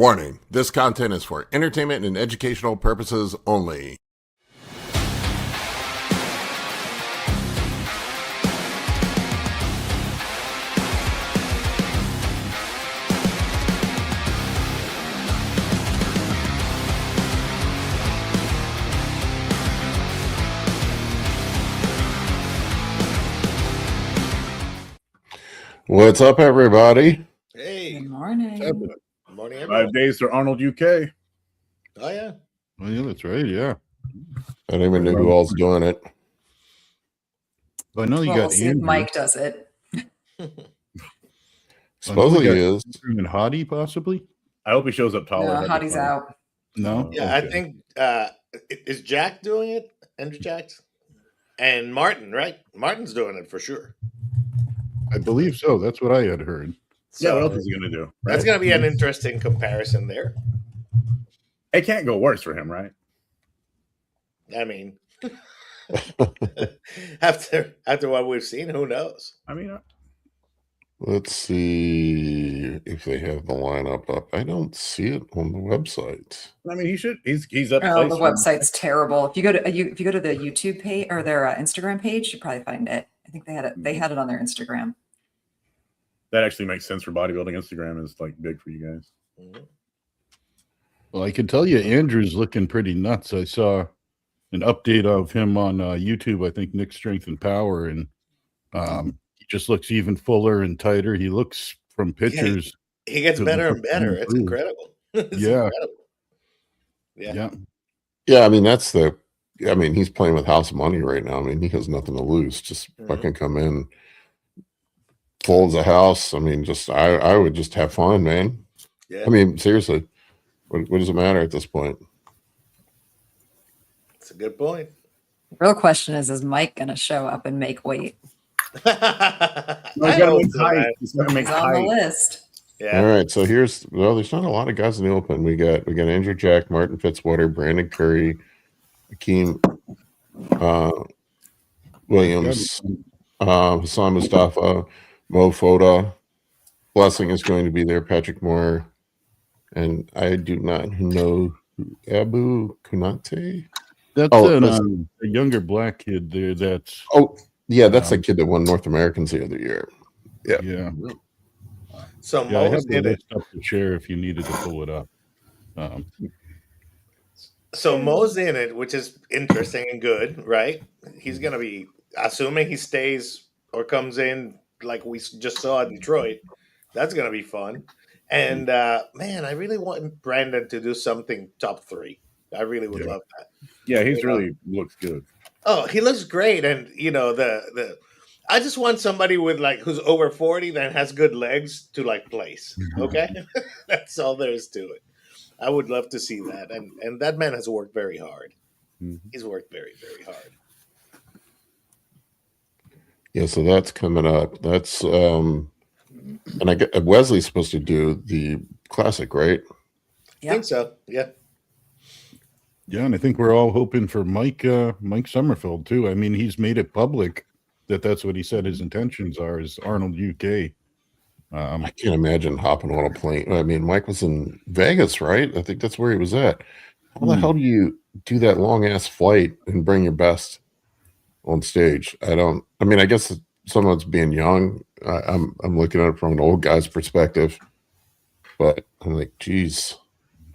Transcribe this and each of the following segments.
Warning, this content is for entertainment and educational purposes only. What's up, everybody? Hey. Good morning. Good morning, everyone. 5 days to Arnold UK. Oh, yeah. Oh, yeah, that's right. Yeah. I don't even know who all's doing it. I know you Well, got we'll see if Andrew. Mike does it. Supposedly he is. And Hottie, possibly. I hope he shows up taller. No, Hottie's out. No? Yeah, Okay. I think, is Jack doing it? Andrew Jack's? And Martin, right? Martin's doing it for sure. I believe so. That's what I had heard. So Yeah, what else is he going to do? Right? That's going to be an interesting comparison there. It can't go worse for him, right? I mean, after what we've seen, who knows? I mean, Let's see if they have the lineup up. I don't see it on the website. I mean, he should. He's up. Oh, the website's terrible. If you go to the YouTube page or their Instagram page, you probably find it. I think they had it. They had it on their Instagram. That actually makes sense for bodybuilding. Instagram is like big for you guys. Mhm. Well, I can tell you, Andrew's looking pretty nuts. I saw an update of him on YouTube. I think Nick Strength and Power, and he just looks even fuller and tighter. He looks from pictures. He gets better and better. It's incredible. It's incredible. Yeah, I mean, he's playing with house money right now. I mean, he has nothing to lose. Just fucking come in, folds a house. I mean, I would just have fun, man. Yeah. I mean, seriously, what does it matter at this point? It's a good point. The real question is Mike going to show up and make weight? He's on the list. Yeah. All right, so there's not a lot of guys in the open. We got Andrew Jack, Martin Fitzwater, Brandon Curry, Akeem Williams, Hassan Mustafa, Mo Foda. Blessing is going to be there, Patrick Moore, and I do not know who Abu Kunate. That's a younger black kid there. That's that's the kid that won North Americans the other year. Yeah. So I have Mo's the in it. list up to share if you needed to pull it up. So Mo's in it, which is interesting and good, right? He's going to be, assuming he stays or comes in like we just saw in Detroit. That's going to be fun. And man, I really want Brandon to do something top 3. I really would love that. Yeah, he's really looks good. Oh, he looks great, and I just want somebody with who's over 40 that has good legs to place. Okay, that's all there is to it. I would love to see that, and that man has worked very hard. Mm-hmm. He's worked very, very hard. Yeah, so that's coming up. That's and I get Wesley's supposed to do the classic, right? I think so. Yeah. Yeah, and I think we're all hoping for Mike Summerfield too. I mean, he's made it public that's what he said his intentions are, is Arnold UK. I can't imagine hopping on a plane. I mean, Mike was in Vegas, right? I think that's where he was at. How the hell do you do that long ass flight and bring your best on stage? I guess someone's being young. I'm looking at it from an old guy's perspective, but I'm like, geez.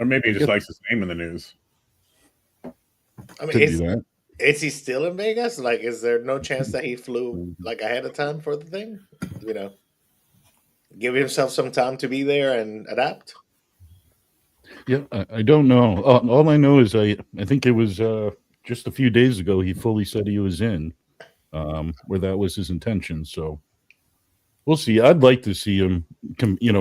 Or maybe he just likes his name in the news. I mean, is he still in Vegas? Is there no chance that he flew ahead of time for the thing? Give himself some time to be there and adapt. Yeah, I don't know. All I know is I think it was just a few days ago he fully said he was in, where that was his intention. So we'll see. I'd like to see him,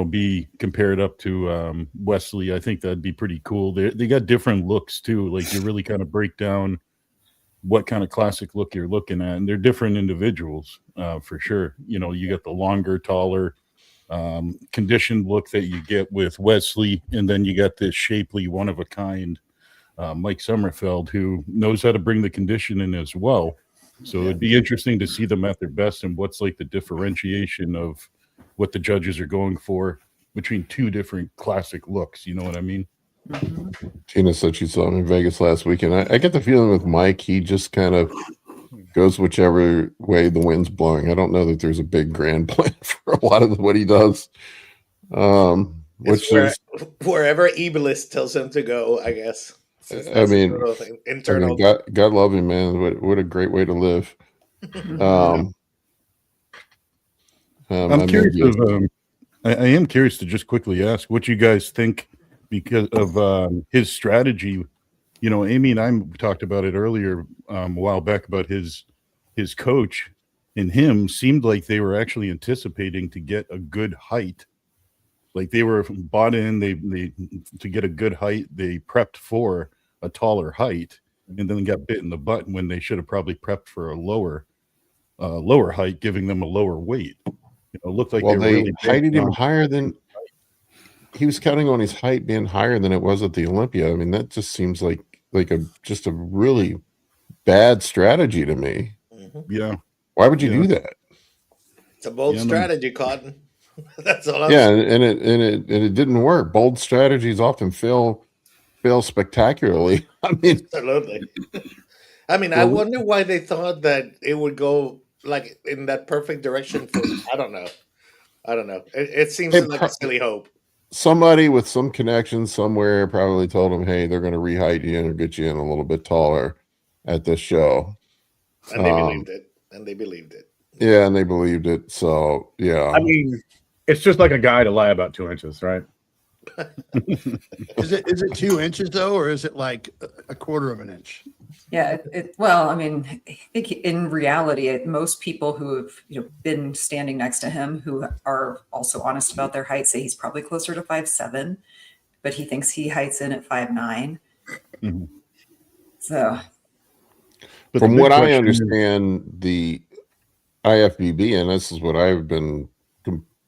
be compared up to Wesley. I think that'd be pretty cool. They got different looks too. You really kind of break down what kind of classic look you're looking at, and they're different individuals for sure. You got the longer, taller, conditioned look that you get with Wesley, and then you got this shapely, one of a kind Mike Summerfield, who knows how to bring the condition in as well. So it'd be interesting to see them at their best and what's the differentiation of what the judges are going for. between two different classic looks. You know what I mean? Mhm. Tina said she saw him in Vegas last weekend. I get the feeling with Mike, he just kind of goes whichever way the wind's blowing. I don't know that there's a big grand plan for a lot of what he does. Which is, Wherever Iblis tells him to go, I guess. Since I that's his mean, little thing, internal. God love him, man. What a great way to live. Mhm. I'm curious I am curious to just quickly ask what you guys think because of his strategy. You know, Amy and I talked about it earlier a while back about his coach and him seemed like they were actually anticipating to get a good height. Like they were bought in, they to get a good height, they prepped for a taller height and then got bit in the butt when they should have probably prepped for a lower height, giving them a lower weight. You know, it looked like well, they were really heighted him on- higher than he was counting on his height being higher than it was at the Olympia. I mean, that just seems like just a really bad strategy to me. Yeah. Why would you do that? It's a bold strategy, Cotton. That's all I'm saying. And it didn't work. Bold strategies often fail spectacularly. I mean, absolutely. I mean, I wonder why they thought that it would go like in that perfect direction for I don't know. It seems like a silly hope. Somebody with some connection somewhere probably told them, hey, they're going to re-height you in or get you in a little bit taller at this show. And they believed it. And they believed it. Yeah, and they believed it. So, yeah. I mean, it's just like a guy to lie about 2 inches, right? Is it 2 inches though, or is it like a quarter of an inch? Yeah, well, I mean, I think in reality, most people who have been standing next to him, who are also honest about their height, say he's probably closer to 5'7", but he thinks he heights in at 5'9". Mm-hmm. So, but from what I understand, the IFBB, and this is what I've been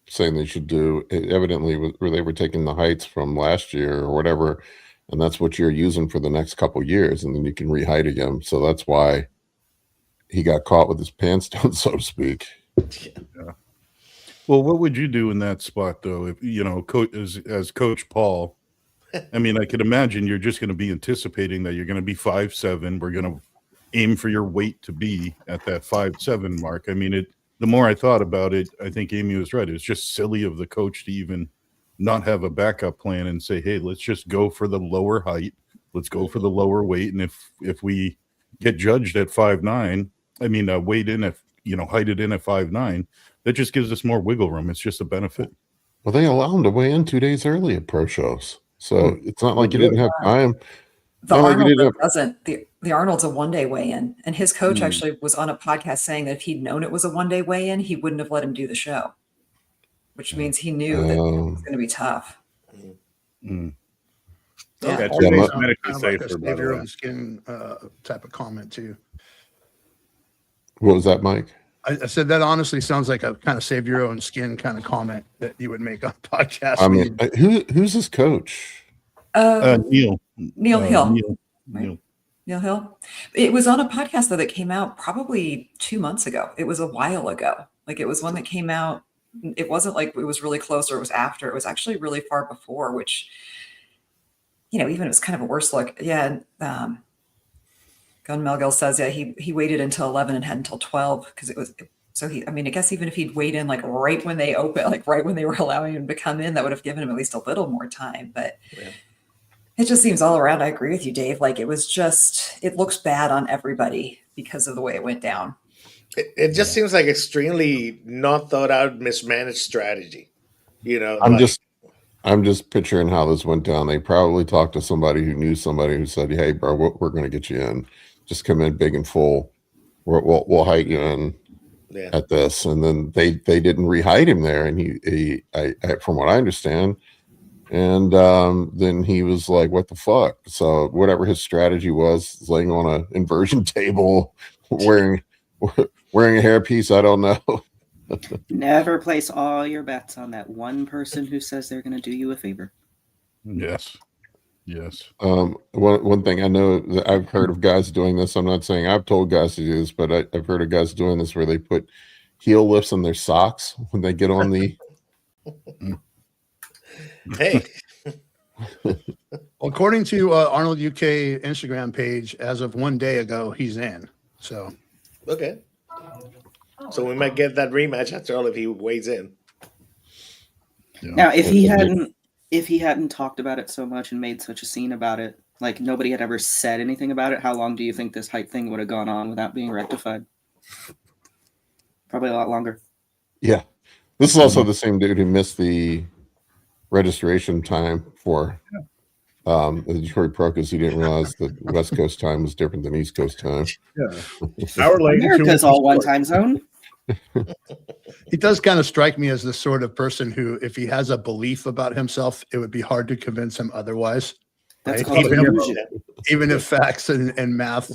saying they should do, evidently where they were taking the heights from last year or whatever, and that's what you're using for the next couple of years, and then you can re-height again. So that's why he got caught with his pants down, so to speak. Yeah. Well, what would you do in that spot, though? If as Coach Paul, I mean, I could imagine you're just going to be anticipating that you're going to be 5'7". We're going to aim for your weight to be at that 5'7" mark. I mean, the more I thought about it, I think Amy was right. It's just silly of the coach to even not have a backup plan and say, hey, let's just go for the lower height. Let's go for the lower weight. And if we get judged at 5'9", I mean, weighed in at, heighted in at 5'9", that just gives us more wiggle room. It's just a benefit. Well, they allow him to weigh in 2 days early at pro shows. So it's not like you didn't have time. The Arnold doesn't. The Arnold's a one-day weigh-in, and his coach actually was on a podcast saying that if he'd known it was a one-day weigh-in, he wouldn't have let him do the show, which means he knew that it was going to be tough. Yeah, Yeah, 2 days kind medically of like a safer. save your own skin type of comment too. What was that, Mike? I said that honestly sounds like a kind of save your own skin kind of comment that you would make on podcast. I mean, who's his coach? Neil Hill. Neil. Neil Hill. It was on a podcast though that came out probably 2 months ago. It was a while ago. Like it was one that came out. It wasn't like it was really close or it was after. It was actually really far before, which, even it was kind of a worse look. Yeah. Gun Melgill says, yeah, he waited until 11 and had until 12 because it was. So I guess even if he'd wait in like right when they opened, like right when they were allowing him to come in, that would have given him at least a little more time. But it just seems all around. I agree with you, Dave. Like it looks bad on everybody because of the way it went down. It just seems like extremely not thought out, mismanaged strategy. I'm just picturing how this went down. They probably talked to somebody who knew somebody who said, "Hey, bro, we're going to get you in. Just come in big and full. We'll height you in at this." And then they didn't re-height him there, and he from what I understand. And then he was like, what the fuck? So whatever his strategy was, laying on an inversion table, wearing a hairpiece, I don't know. Never place all your bets on that one person who says they're going to do you a favor. Yes. One thing I know that I've heard of guys doing this. I'm not saying I've told guys to do this, but I've heard of guys doing this where they put heel lifts on their socks when they get on the Hey, Well, according to Arnold UK Instagram page, as of 1 day ago, he's in. So okay. So we might get that rematch after all if he weighs in. Now, if he hadn't talked about it so much and made such a scene about it, like nobody had ever said anything about it, how long do you think this height thing would have gone on without being rectified? Probably a lot longer. Yeah. This is also the same dude who missed the registration time for the Detroit Pro because he didn't realize that West Coast time was different than East Coast time. Yeah. Hour late. America's all one time zone. he does kind of strike me as the sort of person who, if he has a belief about himself, it would be hard to convince him otherwise. That's Right? called illusion. Even if facts and math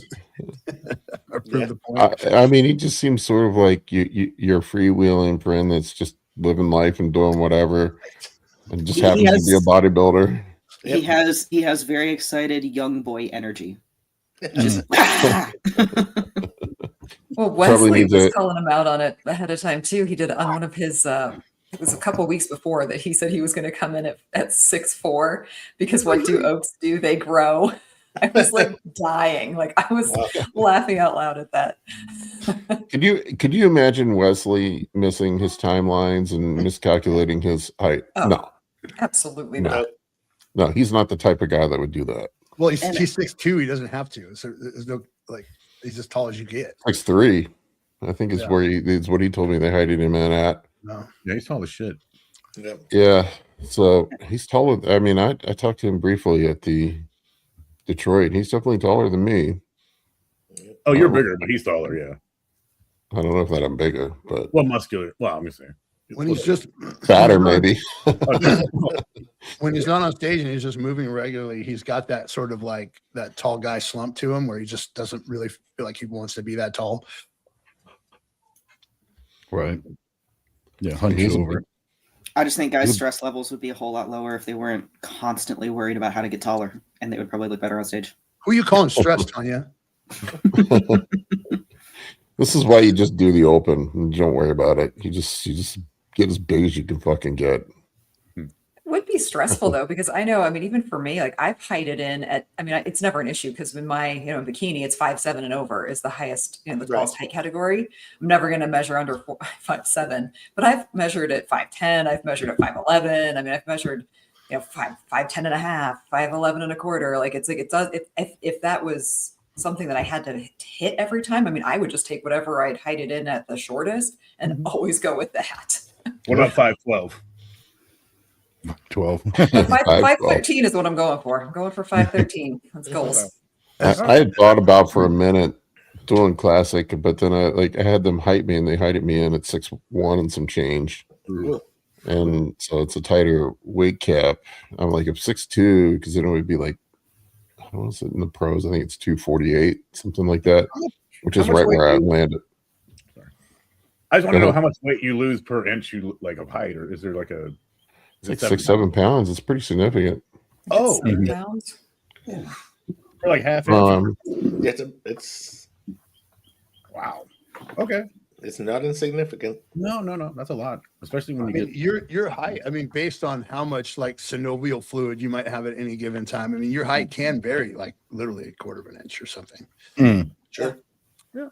are prove the point. I mean, he just seems sort of like you're a freewheeling friend that's just living life and doing whatever, and just happens to be a bodybuilder. He has very excited young boy energy. Just, Well, Wesley was calling him out on it ahead of time too. He did on one of his. It was a couple weeks before that he said he was going to come in at 6'4" because what do oaks do? They grow. I was like dying. Like I was laughing out loud at that. Could you imagine Wesley missing his timelines and miscalculating his height? Oh, no, absolutely no. not. No, he's not the type of guy that would do that. Well, he's 6'2". He doesn't have to. So there's no like he's as tall as you get. 6'3", I think is where is what he told me they hided him in at. No. Yeah, he's tall as shit. Yeah. So he's taller. I mean, I talked to him briefly at the Detroit. He's definitely taller than me. Oh, you're bigger, but he's taller. Yeah. I don't know if that I'm bigger, but well, muscular. Well, I'm gonna say when he's just fatter, maybe. When he's not on stage and he's just moving regularly, he's got that sort of like that tall guy slump to him where he just doesn't really feel like he wants to be that tall. Right. Yeah, hunch over. I just think guys' stress levels would be a whole lot lower if they weren't constantly worried about how to get taller, and they would probably look better on stage. Who are you calling stressed, Tanya? This is why you just do the open and don't worry about it. You just get as big as you can fucking get. It would be stressful though, because I know, I mean, even for me, like I've heighted in at, I mean, it's never an issue because in my, bikini, it's 5'7" and over is the highest, the tallest height category. I'm never going to measure under 5'7", but I've measured at 5'10". I've measured at 5'11". I mean, I've measured, 5'10" and a half, 5'11" and a quarter. Like it's like, it does, if that was something that I had to hit every time, I mean, I would just take whatever I'd heighted in at the shortest and always go with that. What about 5'12"? 12. 5'13" is what I'm going for. I'm going for 5'13". That's goals. I had thought about for a minute doing classic, but then I had them height me and they heighted me in at 6'1" and some change. And so it's a tighter weight cap. I'm like, if 6'2", because then it would be like, I don't know, is it in the pros? I think it's 248, something like that, which is right where I landed. I just want to know how much weight you lose per inch of height, or is there like a It's like 7 pounds. It's pretty significant. Oh, 7 pounds. For like half inch. It's wow. Okay. It's not insignificant. No. That's a lot, especially when you get your height. I mean, based on how much like synovial fluid you might have at any given time. I mean, your height can vary like literally a quarter of an inch or something. Sure. Yeah.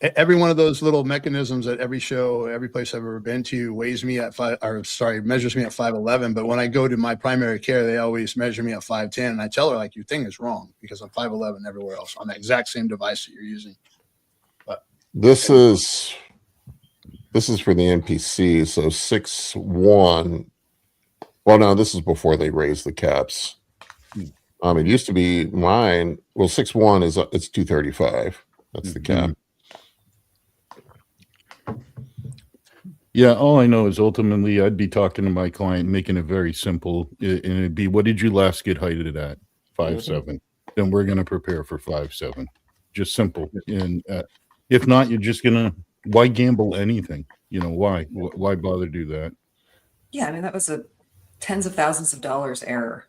Every one of those little mechanisms at every show, every place I've ever been to measures me at 5'11". But when I go to my primary care, they always measure me at 5'10". And I tell her, like, your thing is wrong because I'm 5'11" everywhere else on that exact same device that you're using. But this is for the NPC. So 6'1". Well, no, this is before they raised the caps. It used to be mine. Well, 6'1" it's 235. That's the cap. Yeah, all I know is ultimately I'd be talking to my client, making it very simple, and it'd be, what did you last get heighted at? 5'7". Then we're going to prepare for 5'7". Just simple. And if not, you're just going to, why gamble anything? Why bother do that? Yeah, I mean, that was a tens of thousands of dollars error.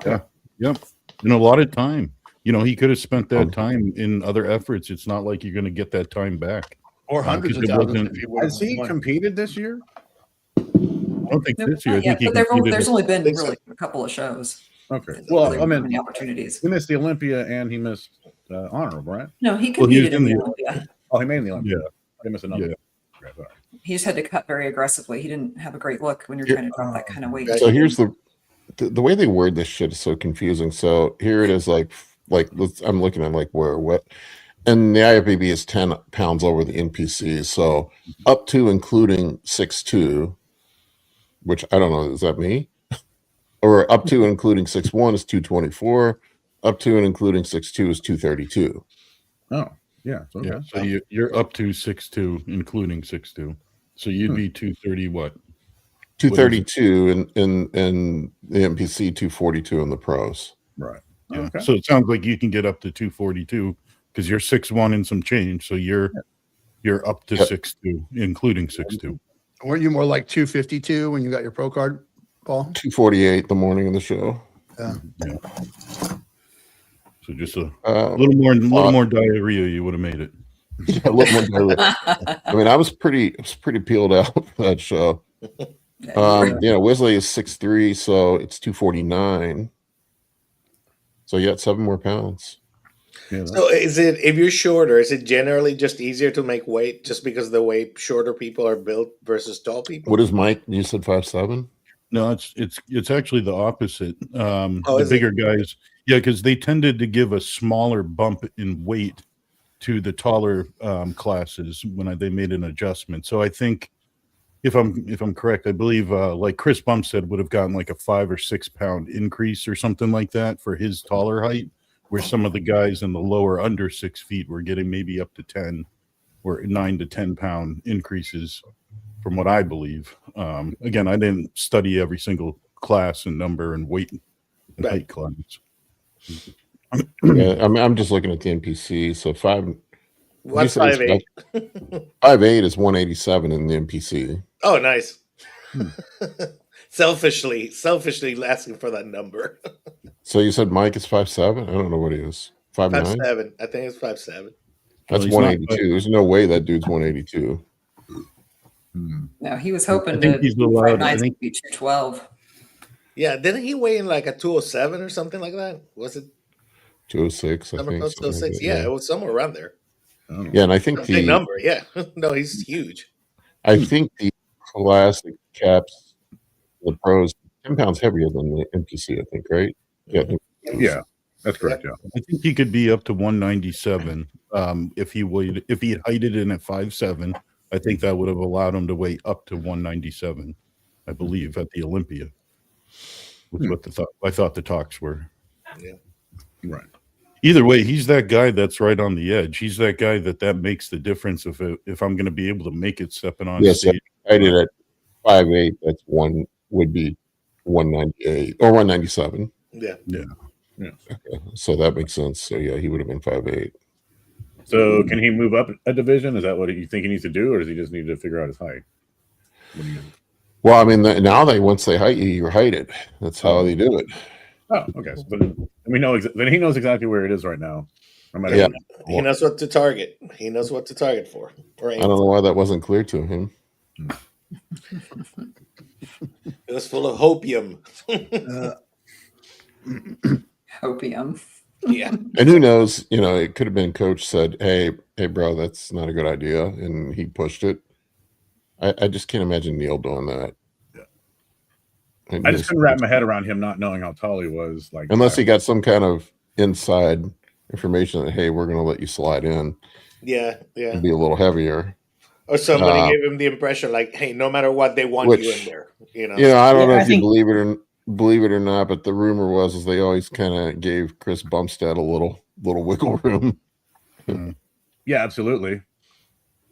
Yeah, yep. And a lot of time. He could have spent that time in other efforts. It's not like you're going to get that time back. Or hundreds of thousands. Has he competed this year? don't think No, this year. I not yet, think he but competed there's only been Think so. really a couple of shows. Okay. There's Well, really I mean, many opportunities. he missed the Olympia and he missed honorable, right? No, he Well, he was competed in in the the- Olympia. Oh, he made in the Olympia. Yeah. He missed another. Yeah. Okay, sorry. He just had to cut very aggressively. He didn't have a great look when you're Yeah. trying to drop that kind of weight. Right. So here's the way they word this shit is so confusing. So here it is, I'm looking at like where what, and the IFBB is 10 pounds over the NPC. So up to including 6'2", which I don't know, is that me? Or up to including 6'1" is 224. Up to and including 6'2" is 232. Oh, yeah. So, okay. Yeah. So you're up to 6'2", including 6'2". So you'd be 230 what? 232 in the NPC, 242 in the pros. Right. Yeah. Okay. So it sounds like you can get up to 242 because you're 6'1" and some change. So you're up to Yep. 6'2", including 6'2". Weren't you more like 252 when you got your pro card, Paul? 248 the morning of the show. Yeah. So just a Uh, little more diarrhea, you would have made it. yeah, a little more diarrhea. I mean, I was pretty peeled out for that show. Wesley is 6'3", so it's 249. So yeah, 7 more pounds. Yeah, So is it, if you're shorter, is it generally just easier to make weight just because of the way shorter people are built versus tall people? What is Mike? You said 5'7"? No, it's actually the opposite. The is it? bigger guys, yeah, because they tended to give a smaller bump in weight to the taller classes when they made an adjustment. So I think if I'm correct, I believe like Chris Bumstead would have gotten like a 5 or 6 pound increase or something like that for his taller height, where some of the guys in the lower under 6 feet were getting maybe up to 10 or 9 to 10 pound increases, from what I believe. Again, I didn't study every single class and number and weight and height class. Yeah, I'm just looking at the NPC. So What's you said 5'8"? 5'8" is 187 in the NPC. Oh, nice. Selfishly asking for that number. So you said Mike is 5'7"? I don't know what he is. 5'9"? 5'7". I think it's 5'7". That's he's not- 182. There's no way that dude's 182. No, he was hoping I think to he's allowed- I fight think- be 212. Yeah, didn't he weigh in like a 207 or something like that? Was it 206, I somewhere think. close to something like 206? that, Yeah, it was somewhere around there. Yeah, and I think Big number, yeah. No, he's huge. the classic caps, the pros, 10 pounds heavier than the NPC, I think, right? Yeah, I think Yeah, that's correct. Yeah. I think he could be up to 197 if he had heighted in at 5'7". I think that would have allowed him to weigh up to 197, I believe, at the Olympia. Was what I thought the talks were. Yeah. Right. Either way, he's that guy that's right on the edge. He's that guy that makes the difference if I'm going to be able to make it stepping on Yes, stage. I did at 5'8". That's would be 198 or 197. Yeah. Okay, so that makes sense. So yeah, he would have been 5'8". So can he move up a division? Is that what you think he needs to do, or does he just need to figure out his height? What do you? Well, I mean, now once they height you, you're heighted. That's how they do it. Oh, okay. So then we know. Then he knows exactly where it is right now. No matter Yeah. what. He knows what to target. He knows what to target for. I don't know why that wasn't clear to him. It was full of hopium. Opium. Yeah. And who knows? It could have been coach said, "Hey, bro, that's not a good idea," and he pushed it. I just can't imagine Neil doing that. I just couldn't wrap my head around him not knowing how tall he was. Like, unless he got some kind of inside information that, hey, we're going to let you slide in Yeah. and be a little heavier. Or somebody gave him the impression like, hey, no matter what, they want you in there. I don't know if you think- believe it or not, but the rumor was they always kind of gave Chris Bumstead a little wiggle room. yeah, absolutely.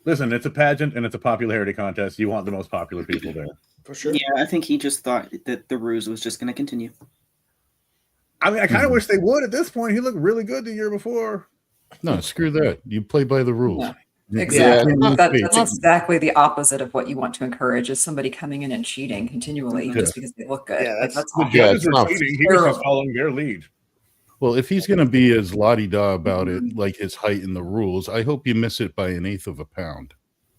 Listen, it's a pageant and it's a popularity contest. You want the most popular people there. For sure. Yeah, I think he just thought that the ruse was just going to continue. I mean, I kind of wish they would at this point. He looked really good the year before. No, screw that. You play by the rules. Yeah. Exactly. Yeah. That's exactly the opposite of what you want to encourage, is somebody coming in and cheating continually just because they look good. Yeah, Like, that's- awful. Yeah, Judges it's were not cheating. He was just terrible. following their lead. Well, if he's going to be as la-di-da about it, like his height and the rules, I hope you miss it by 1/8 of a pound.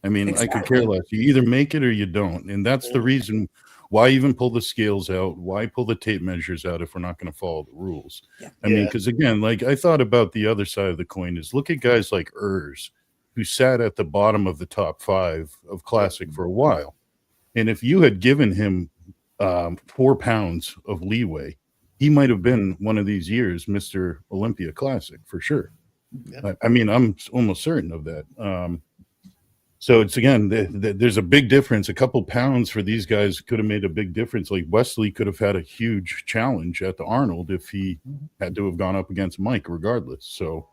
I mean, I could care Exactly. less. You either make it or you don't. And that's the reason why even pull the scales out? Why pull the tape measures out if we're not going to follow the rules? Yeah. I mean, Yeah. because again, like I thought about the other side of the coin is look at guys like Urs, who sat at the bottom of the top 5 of Classic for a while. And if you had given him 4 pounds of leeway, he might have been one of these years Mr. Olympia Classic for sure. Yeah. I mean, I'm almost certain of that. So it's again, there's a big difference. A couple pounds for these guys could have made a big difference. Like Wesley could have had a huge challenge at the Arnold if he had to have gone up against Mike regardless. So,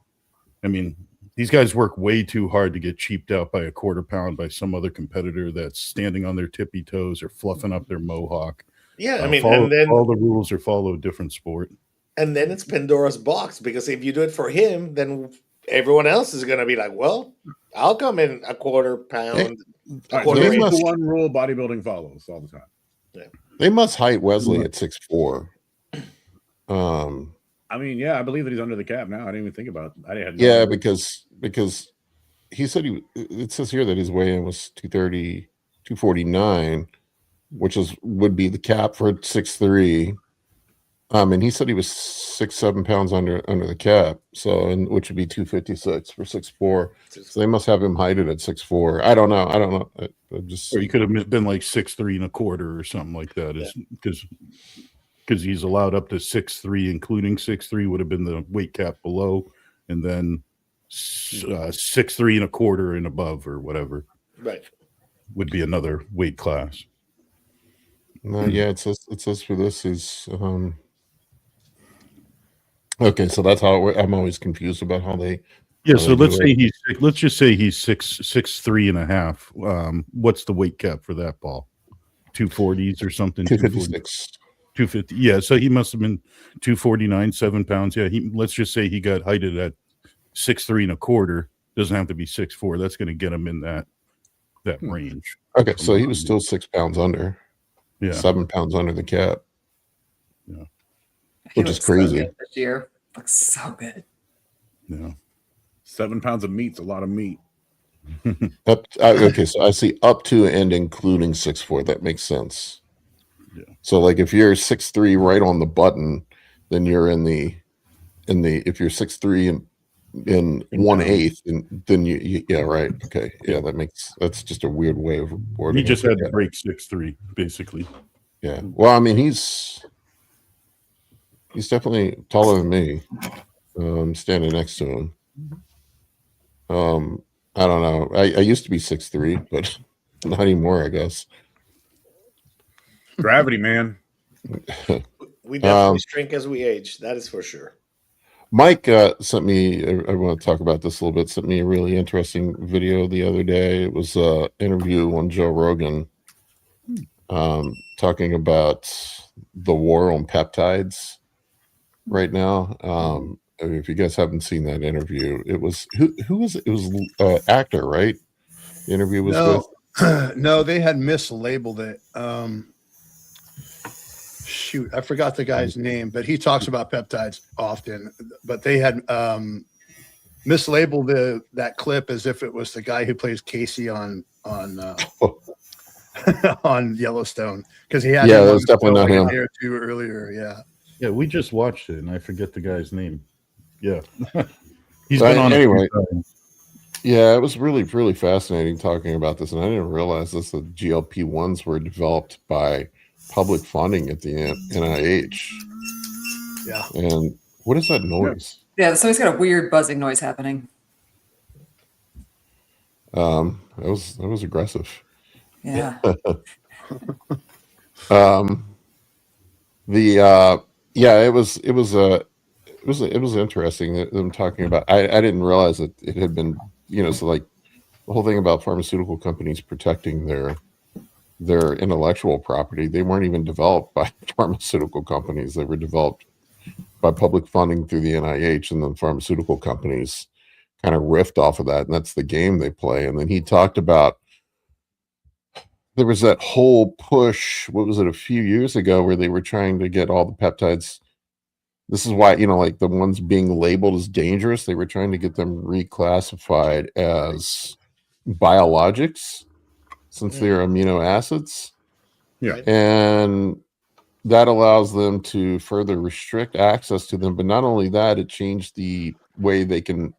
I mean, these guys work way too hard to get cheaped out by a quarter pound by some other competitor that's standing on their tippy toes or fluffing up their mohawk. Yeah, I mean, follow, and then all the rules or follow a different sport. and then it's Pandora's box, because if you do it for him, then everyone else is going to be like, well, I'll come in a quarter pound. All right, quarter so inch. this is the one rule bodybuilding follows all the time. They must height Wesley at 6'4". I mean, yeah, I believe that he's under the cap now. I didn't even think about it. I had no Yeah, idea. because he said it says here that his weigh-in was 230, 249, which would be the cap for 6'3". And he said he was 6-7 pounds under the cap, so which would be 256 for 6'4". So they must have him heighted at 6'4". I don't know. I just Or he could have been like 6'3¼ or something like that. Is because he's allowed up to 6'3", including 6'3" would have been the weight cap below, and then 6'3¼ and above or whatever Right. would be another weight class. no, yeah. It says for this is okay. So that's how I'm always confused about how they. Yeah, how so they let's do say it. let's just say he's 6'3½". What's the weight cap for that ball? 240s or something? 256. 250. Yeah, so he must have been 249, 7 pounds. Yeah, let's just say he got heighted at 6'3¼ Doesn't have to be 6'4". That's going to get him in that range. Okay, so he was still 6 pounds under. Yeah. 7 pounds under the cap. Yeah. He Which is looks so crazy. good this year. Looks so good. Yeah. 7 pounds of meat's a lot of meat. Okay, so I see up to and including 6'4". That makes sense. Yeah. So like if you're 6'3" right on the button, then you're in the if you're 6'3" in 1/8, then you yeah, right. Okay. Yeah, that's just a weird way of reporting. He just it. had to break 6'3", basically. Yeah. Well, I mean, he's definitely taller than me. Standing next to him. I don't know. I used to be 6'3", but not anymore, I guess. Gravity, man. We definitely shrink as we age. That is for sure. Mike sent me, I want to talk about this a little bit, sent me a really interesting video the other day. It was an interview on Joe Rogan talking about the war on peptides right now. I mean, if you guys haven't seen that interview, it was who was it? It was actor, right? The interview was with. No, they had mislabeled it. Shoot, I forgot the guy's name, but he talks about peptides often. But they had mislabeled that clip as if it was the guy who plays Casey on on Yellowstone, because he had Yeah, that's definitely not him. a day or two earlier. Yeah. Yeah, we just watched it, and I forget the guy's name. Yeah. He's been on anyway. a few times. Yeah, it was really, really fascinating talking about this, and I didn't realize this. The GLP-1s were developed by public funding at the NIH. Yeah. And what is that noise? Yeah, so he's got a weird buzzing noise happening. That was aggressive. Yeah. It was interesting that them talking about. I didn't realize that it had been, so like the whole thing about pharmaceutical companies protecting their intellectual property. They weren't even developed by pharmaceutical companies. They were developed by public funding through the NIH, and then pharmaceutical companies kind of riffed off of that, and that's the game they play. And then he talked about there was that whole push, what was it, a few years ago, where they were trying to get all the peptides. This is why, like the ones being labeled as dangerous, they were trying to get them reclassified as biologics since they're amino acids. Yeah. Right? And that allows them to further restrict access to them. But not only that, it changed the way they can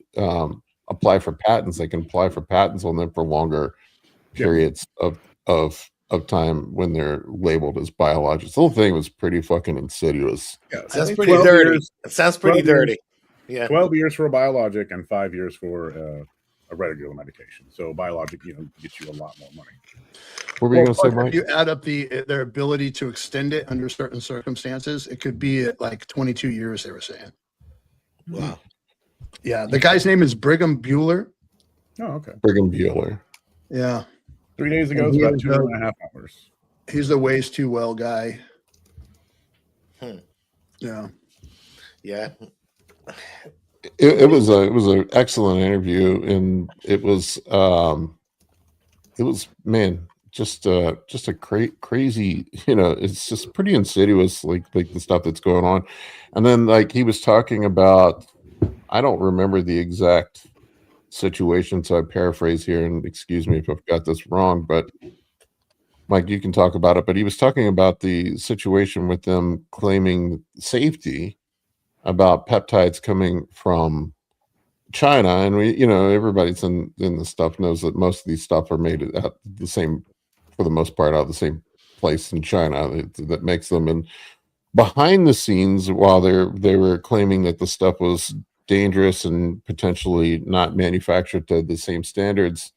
apply for patents. They can apply for patents on them for longer periods of time when they're labeled as biologics. The whole thing was pretty fucking insidious. Yeah. Sounds I think pretty 12 dirty. years- It sounds pretty 12 years. dirty. Yeah. 12 years for a biologic and 5 years for a regular medication. So biologic, gets you a lot more money. What were you going to say, Plus, Mike? if you add up their ability to extend it under certain circumstances, it could be at like 22 years, they were saying. Wow. Yeah. The guy's name is Brigham Bueller. Oh, okay. Brigham Bueller. Yeah. 3 days ago, And it's he about is, 2.5 hours. He's the Ways Too Well guy. Yeah. Yeah. It was an excellent interview, and it was man, just a crazy, it's just pretty insidious, like the stuff that's going on. And then like he was talking about, I don't remember the exact situation, so I paraphrase here, and excuse me if I've got this wrong, but Mike, you can talk about it. But he was talking about the situation with them claiming safety about peptides coming from China, and everybody's in the stuff knows that most of these stuff are made at the same, for the most part, out of the same place in China that makes them. And behind the scenes, while they were claiming that the stuff was dangerous and potentially not manufactured to the same standards,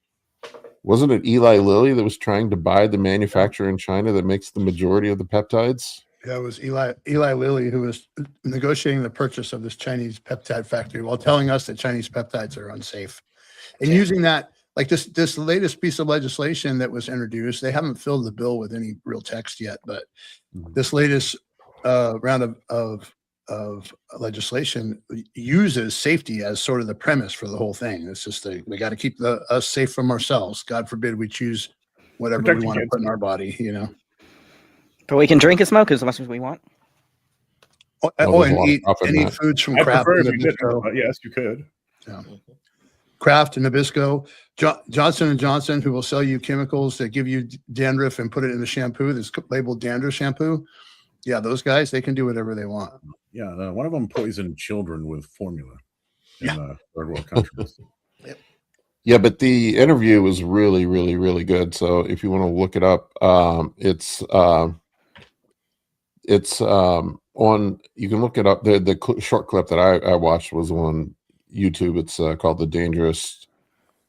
wasn't it Eli Lilly that was trying to buy the manufacturer in China that makes the majority of the peptides? Yeah, it was Eli Lilly who was negotiating the purchase of this Chinese peptide factory while telling us that Chinese peptides are unsafe. And using that, like this latest piece of legislation that was introduced, they haven't filled the bill with any real text yet, but this latest round of legislation uses safety as sort of the premise for the whole thing. It's just we got to keep us safe from ourselves. God forbid we choose whatever Protect we your want to kids. put in our body, But we can drink and smoke as much as we want. there's a lot And of eat profit in that. foods from I Kraft prefer and if you didn't, Nabisco. but yes, you could. Kraft and Nabisco, Johnson & Johnson, who will sell you chemicals that give you dandruff and put it in the shampoo that's labeled dandruff shampoo. Yeah, those guys, they can do whatever they want. Yeah, one of them poisoned children with formula in third world countries. Yeah, but the interview was really, really, really good. So if you want to look it up, it's on. You can look it up. The short clip that I watched was on YouTube. It's called "The Dangerous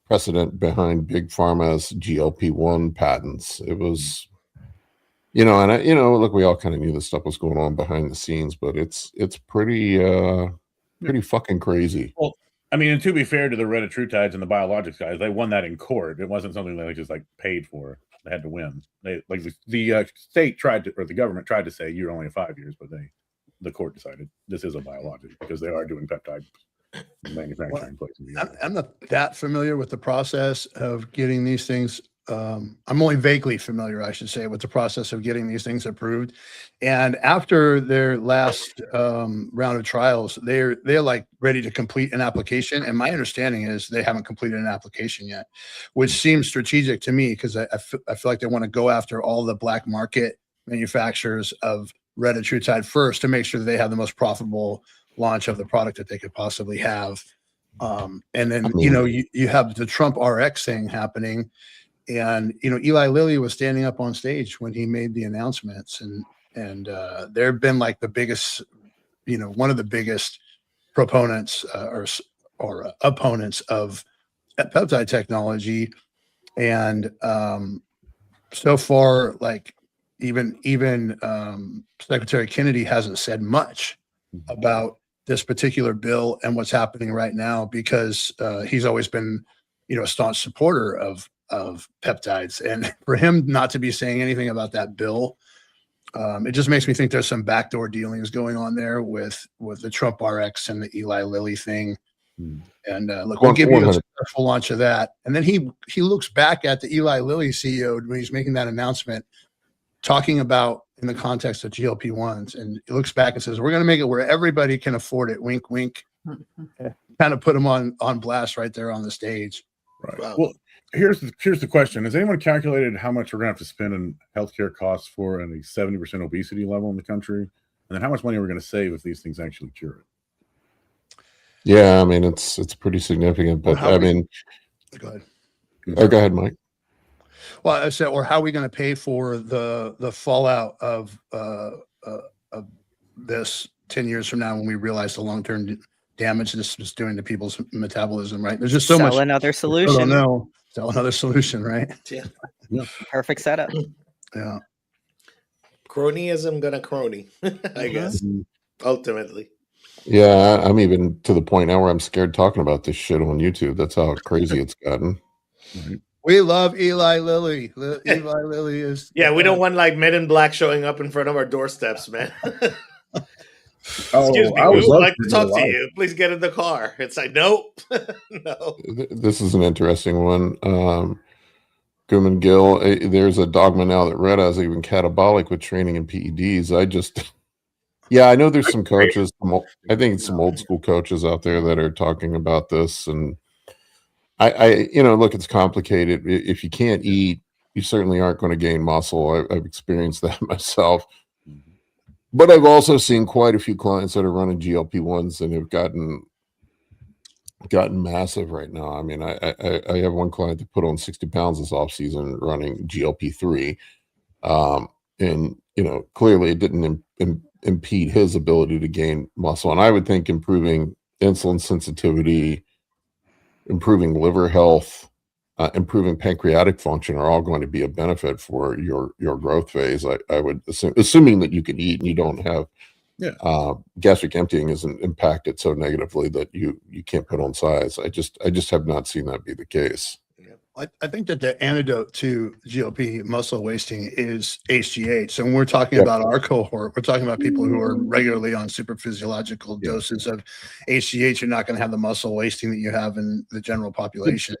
Precedent Behind Big Pharma's GLP-1 Patents." It was, look, we all kind of knew this stuff was going on behind the scenes, but it's pretty fucking crazy. Well, I mean, and to be fair to the retatrutides and the biologics guys, they won that in court. It wasn't something they just paid for. They had to win. They the state tried to, or the government tried to say you're only 5 years, but the court decided this is a biologic because they are doing peptide manufacturing places. I'm not that familiar with the process of getting these things. I'm only vaguely familiar, I should say, with the process of getting these things approved. And after their last round of trials, they're like ready to complete an application. And my understanding is they haven't completed an application yet, which seems strategic to me because I feel like they want to go after all the black market manufacturers of retatrutide first to make sure that they have the most profitable launch of the product that they could possibly have. And then, you have the Trump RX thing happening. And, Eli Lilly was standing up on stage when he made the announcements, and they've been like the biggest, one of the biggest proponents or opponents of peptide technology. And so far, like even Secretary Kennedy hasn't said much about this particular bill and what's happening right now because he's always been, a staunch supporter of peptides, and for him not to be saying anything about that bill, it just makes me think there's some backdoor dealings going on there with the Trump RX and the Eli Lilly thing. And look, we'll give you a successful launch of that. And then he looks back at the Eli Lilly CEO when he's making that announcement, talking about in the context of GLP-1s, and he looks back and says, "We're going to make it where everybody can afford it." Wink, wink. Kind of put him on blast right there on the stage. Right. Wow. Well, here's the question: has anyone calculated how much we're going to have to spend in healthcare costs for a 70% obesity level in the country, and then how much money we're going to save if these things actually cure it? Yeah, I mean it's pretty significant, but Well, I mean, go ahead. go ahead, Mike. Well, I said, or how are we going to pay for the fallout of this 10 years from now when we realize the long-term damage this is doing to people's metabolism, right? There's just so much. Another I solution. don't know. Sell another solution, right? Yeah. Perfect setup. Yeah. Cronyism gonna crony, I guess. Ultimately. Yeah, I'm even to the point now where I'm scared talking about this shit on YouTube. That's how crazy it's gotten. We love Eli Lilly. Eli Lilly is. Yeah, we don't want like Men in Black showing up in front of our doorsteps, man. Excuse me, we would like to talk to you. Please get in the car. It's like, nope. No. This is an interesting one. Guman Gill, there's a dogma now that Red is even catabolic with training in PEDs. Yeah, I know there's some coaches. I think some old school coaches out there that are talking about this, and I look, it's complicated. If you can't eat, you certainly aren't going to gain muscle. I've experienced that myself, but I've also seen quite a few clients that are running GLP-1s and have gotten massive right now. I mean, I have one client that put on 60 pounds this off season running GLP-3, and clearly it didn't impede his ability to gain muscle. And I would think improving insulin sensitivity, improving liver health, improving pancreatic function are all going to be a benefit for your growth phase. I would assume, assuming that you can eat and you don't have gastric emptying isn't impacted so negatively that you can't put on size. I just have not seen that be the case. I think that the antidote to GLP muscle wasting is HGH. So when we're talking about our cohort, we're talking about people who are regularly on super physiological doses of HGH. You're not going to have the muscle wasting that you have in the general population.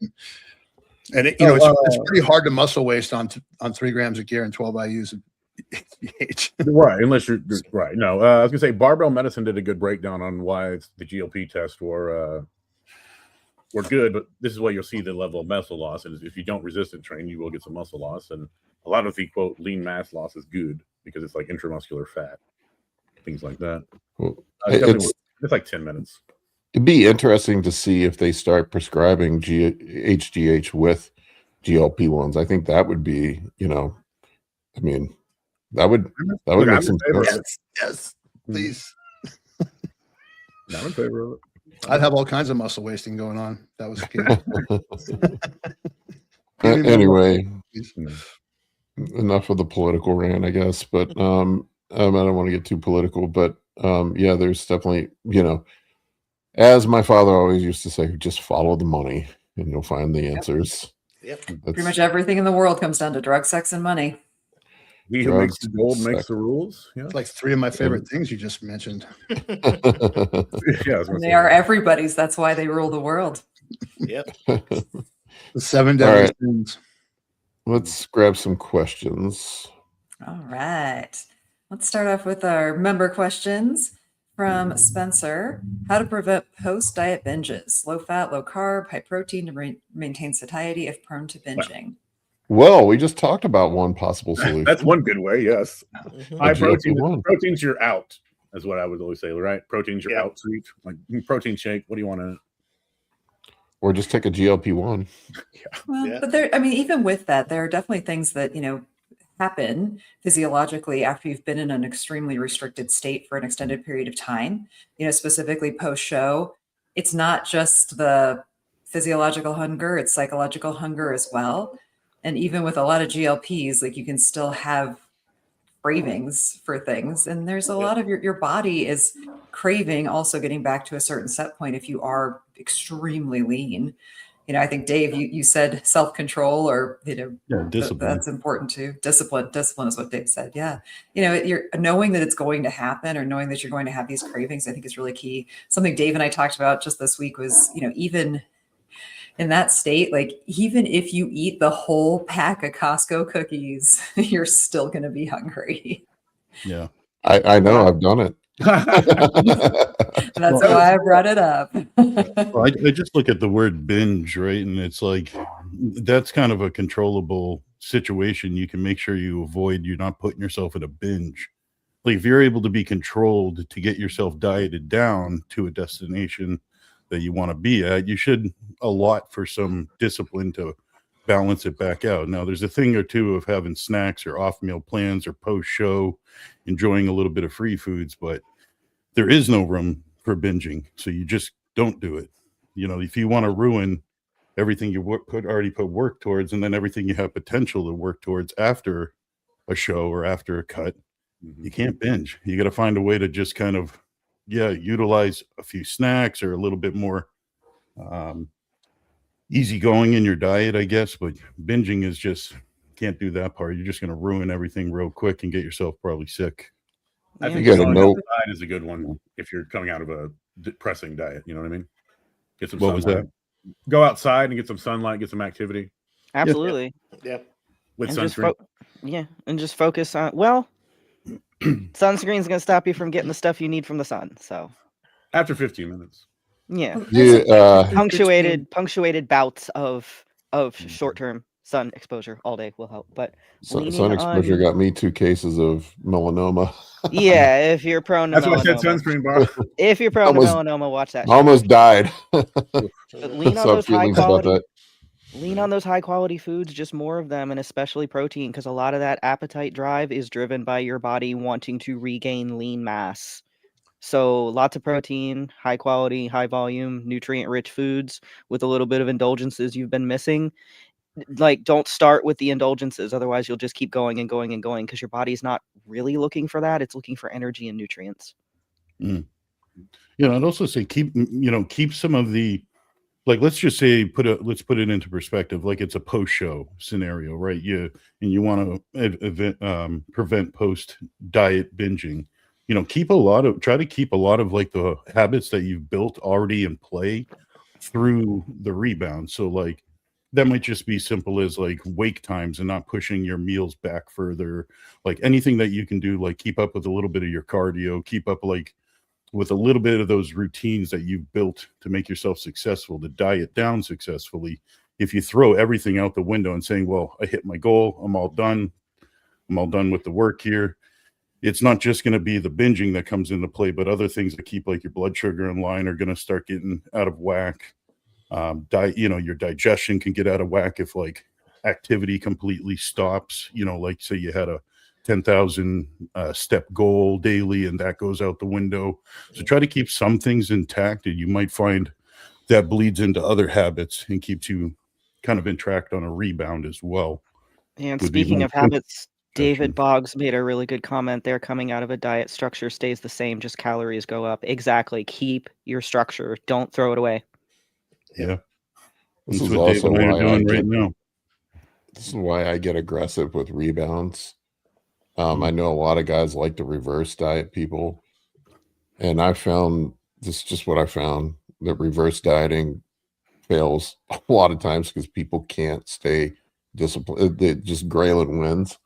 And it's pretty hard to muscle waste on 3 grams of gear and 12 IUs of HGH. Right, unless you're right. No, I was gonna say Barbell Medicine did a good breakdown on why the GLP tests were good, but this is why you'll see the level of muscle loss. And if you don't resistance train, you will get some muscle loss. And a lot of the quote lean mass loss is good because it's like intramuscular fat, things like that. Well, it's like 10 minutes. It'd be interesting to see if they start prescribing HGH with GLP-1s. I think that would be, I mean, that would make some sense. Yes, please. I'm in favor of it. I'd have all kinds of muscle wasting going on. That was good. Anyway, enough of the political rant, I guess. But I don't want to get too political. But yeah, there's definitely, as my father always used to say, just follow the money and you'll find the answers. Yep. Pretty much everything in the world comes down to drugs, sex, and money. He who makes the gold makes the rules. Yeah. It's like 3 of my favorite things you just mentioned. They are everybody's. That's why they rule the world. Yep. The 7 deadly sins. Let's grab some questions. All right. Let's start off with our member questions from Spencer. How to prevent post-diet binges? Low fat, low carb, high protein to maintain satiety if prone to binging. Well, we just talked about one possible solution. That's one good way, yes. High protein. Proteins, you're out, is what I would always say, right? Proteins, you're out. Sweet. Like protein shake. What do you want to? Or just take a GLP-1. Well, but there, I mean, even with that, there are definitely things that, happen physiologically after you've been in an extremely restricted state for an extended period of time, specifically post-show. It's not just the physiological hunger, it's psychological hunger as well. And even with a lot of GLPs, like you can still have cravings for things. And there's a lot of your body is craving, also getting back to a certain set point if you are extremely lean. I think, Dave, you said self-control or, discipline. That's important too. Discipline is what Dave said. Yeah. You're knowing that it's going to happen or knowing that you're going to have these cravings, I think is really key. Something Dave and I talked about just this week was, even in that state, like even if you eat the whole pack of Costco cookies, you're still going to be hungry. Yeah. I know. I've done it. That's why I brought it up. Well, I just look at the word binge, right? And it's like that's kind of a controllable situation. You can make sure you're not putting yourself in a binge. Like if you're able to be controlled to get yourself dieted down to a destination that you want to be at, you should allot for some discipline to balance it back out. Now, there's a thing or two of having snacks or off meal plans or post show, enjoying a little bit of free foods, but there is no room for binging. So you just don't do it. You know, if you want to ruin everything you already put work towards, and then everything you have potential to work towards after a show or after a cut, you can't binge. You got to find a way to just kind of, utilize a few snacks or a little bit more easygoing in your diet, I guess. But binging is just, can't do that part. You're just going to ruin everything real quick and get yourself probably sick. I think You gotta going know- outside is a good one if you're coming out of a depressing diet. You know what I mean? Get some What was sunlight. Go outside and get some sunlight, get some activity Absolutely. Yeah. with And just sunscreen. and just focus on, well, sunscreen's going to stop you from getting the stuff you need from the sun. So, After 15 minutes. yeah. Yeah, Punctuated bouts of short-term sun exposure all day will help. But leaning sun exposure on- got me 2 cases of melanoma. yeah, if you're prone to That's why I said melanoma, sunscreen bar. if you're prone Almost- to melanoma, watch that. show. Almost died. But lean on So those high feelings about quality. that. Lean on those high quality foods, just more of them, and especially protein, because a lot of that appetite drive is driven by your body wanting to regain lean mass. So lots of protein, high quality, high volume, nutrient rich foods with a little bit of indulgences you've been missing. Like, don't start with the indulgences, otherwise you'll just keep going and going and going, because your body's not really looking for that. It's looking for energy and nutrients. You know, I'd also say keep some of the, like, let's just say let's put it into perspective. Like it's a post show scenario, right? You want to prevent post diet binging. You know, try to keep a lot of like the habits that you've built already in play through the rebound. So like that might just be simple as like wake times and not pushing your meals back further. Like anything that you can do, like keep up with a little bit of your cardio, keep up like with a little bit of those routines that you've built to make yourself successful, to diet down successfully. If you throw everything out the window and saying, well, I hit my goal, I'm all done with the work here, it's not just going to be the binging that comes into play, but other things that keep like your blood sugar in line are going to start getting out of whack. Your digestion can get out of whack if like activity completely stops. You know, like say you had a 10,000 step goal daily and that goes out the window. So try to keep some things intact, and you might find that bleeds into other habits and keeps you kind of in track on a rebound as well. And Would be speaking my of habits, David suggestion. Boggs made a really good comment there. Coming out of a diet, structure stays the same, just calories go up. Exactly. Keep your structure. Don't throw it away. Yeah. This That's is what Dave also and I are why doing right now. This is why I get aggressive with rebounds. I know a lot of guys like to reverse diet people, and I found this is just what I found, that reverse dieting fails a lot of times because people can't stay disciplined. They just Grayling wins.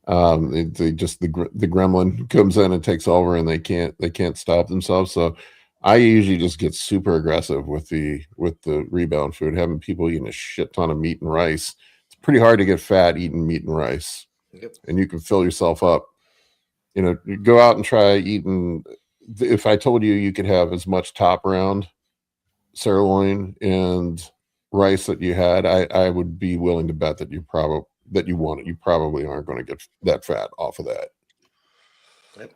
The gremlin comes in and takes over, and they can't stop themselves. So I usually just get super aggressive with the rebound food, having people eating a shit ton of meat and rice. It's pretty hard to get fat eating meat and rice. Yep. And you can fill yourself up. You know, you go out and try eating. If I told you you could have as much top round sirloin and rice that you had, I would be willing to bet that you probably aren't going to get that fat off of that.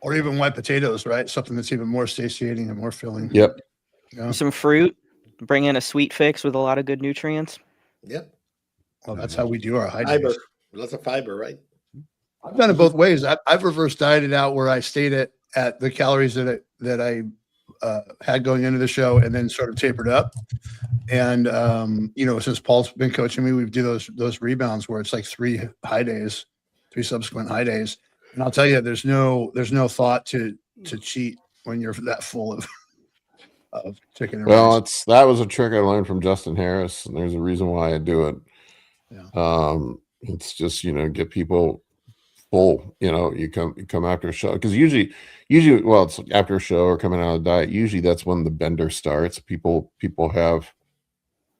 Or even white potatoes, right? Something that's even more satiating and more filling. Yep. Yeah. Some fruit. Bring in a sweet fix with a lot of good nutrients. Yep. Well, that's how we do our high Fiber. days. Lots of fiber, right? I've done it both ways. I've reverse dieted out where I stayed at the calories that I had going into the show, and then sort of tapered up. And since Paul's been coaching me, we do those rebounds where it's like 3 subsequent high days. And I'll tell you, there's no thought to cheat when you're that full of chicken and Well, rice. that was a trick I learned from Justin Harris, and there's a reason why I do it. Yeah. It's just, get people full. You come after a show, because usually well, it's after a show or coming out of the diet, usually that's when the bender starts. People have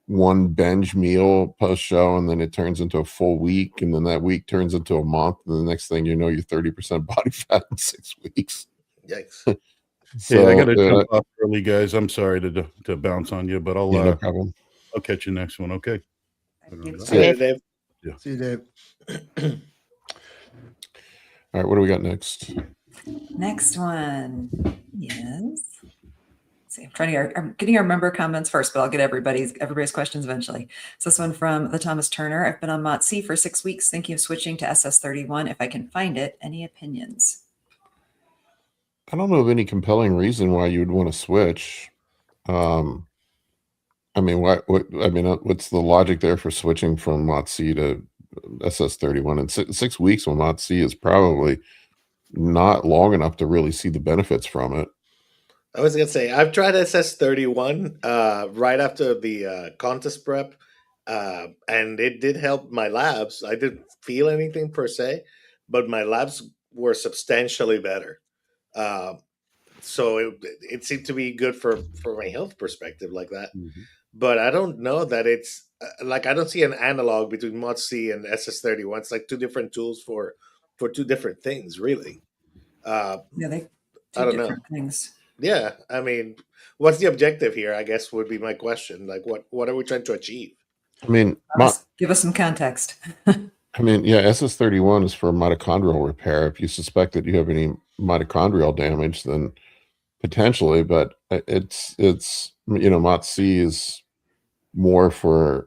one binge meal post show, and then it turns into a full week, and then that week turns into a month, and the next thing you know, you're 30% body fat in 6 weeks. Yikes. So Hey, I got to jump off early, guys. I'm sorry to bounce on you, but yeah, no problem. I'll catch you next one. Okay. See ya. Dave. See you, Dave. All right, what do we got next? Next one is. See, I'm getting our member comments first, but I'll get everybody's questions eventually. So this one from the Thomas Turner. I've been on MOTS for 6 weeks, thinking of switching to SS31 if I can find it. Any opinions? I don't know of any compelling reason why you would want to switch. I mean, what's the logic there for switching from MOTS to SS31? And 6 weeks on MOTS is probably not long enough to really see the benefits from it. I was gonna say I've tried SS31 right after the contest prep, and it did help my labs. I didn't feel anything per se, but my labs were substantially better. So it seemed to be good for my health perspective like that. Mm-hmm. But I don't know that it's like I don't see an analog between MOTS and SS31. It's like two different tools for two different things, really. Yeah, they I don't know. different things. Yeah, I mean, what's the objective here? I guess would be my question. Like, what are we trying to achieve? I mean, Give us some context. I mean, yeah, SS31 is for mitochondrial repair. If you suspect that you have any mitochondrial damage, then potentially, but it's MOTS is more for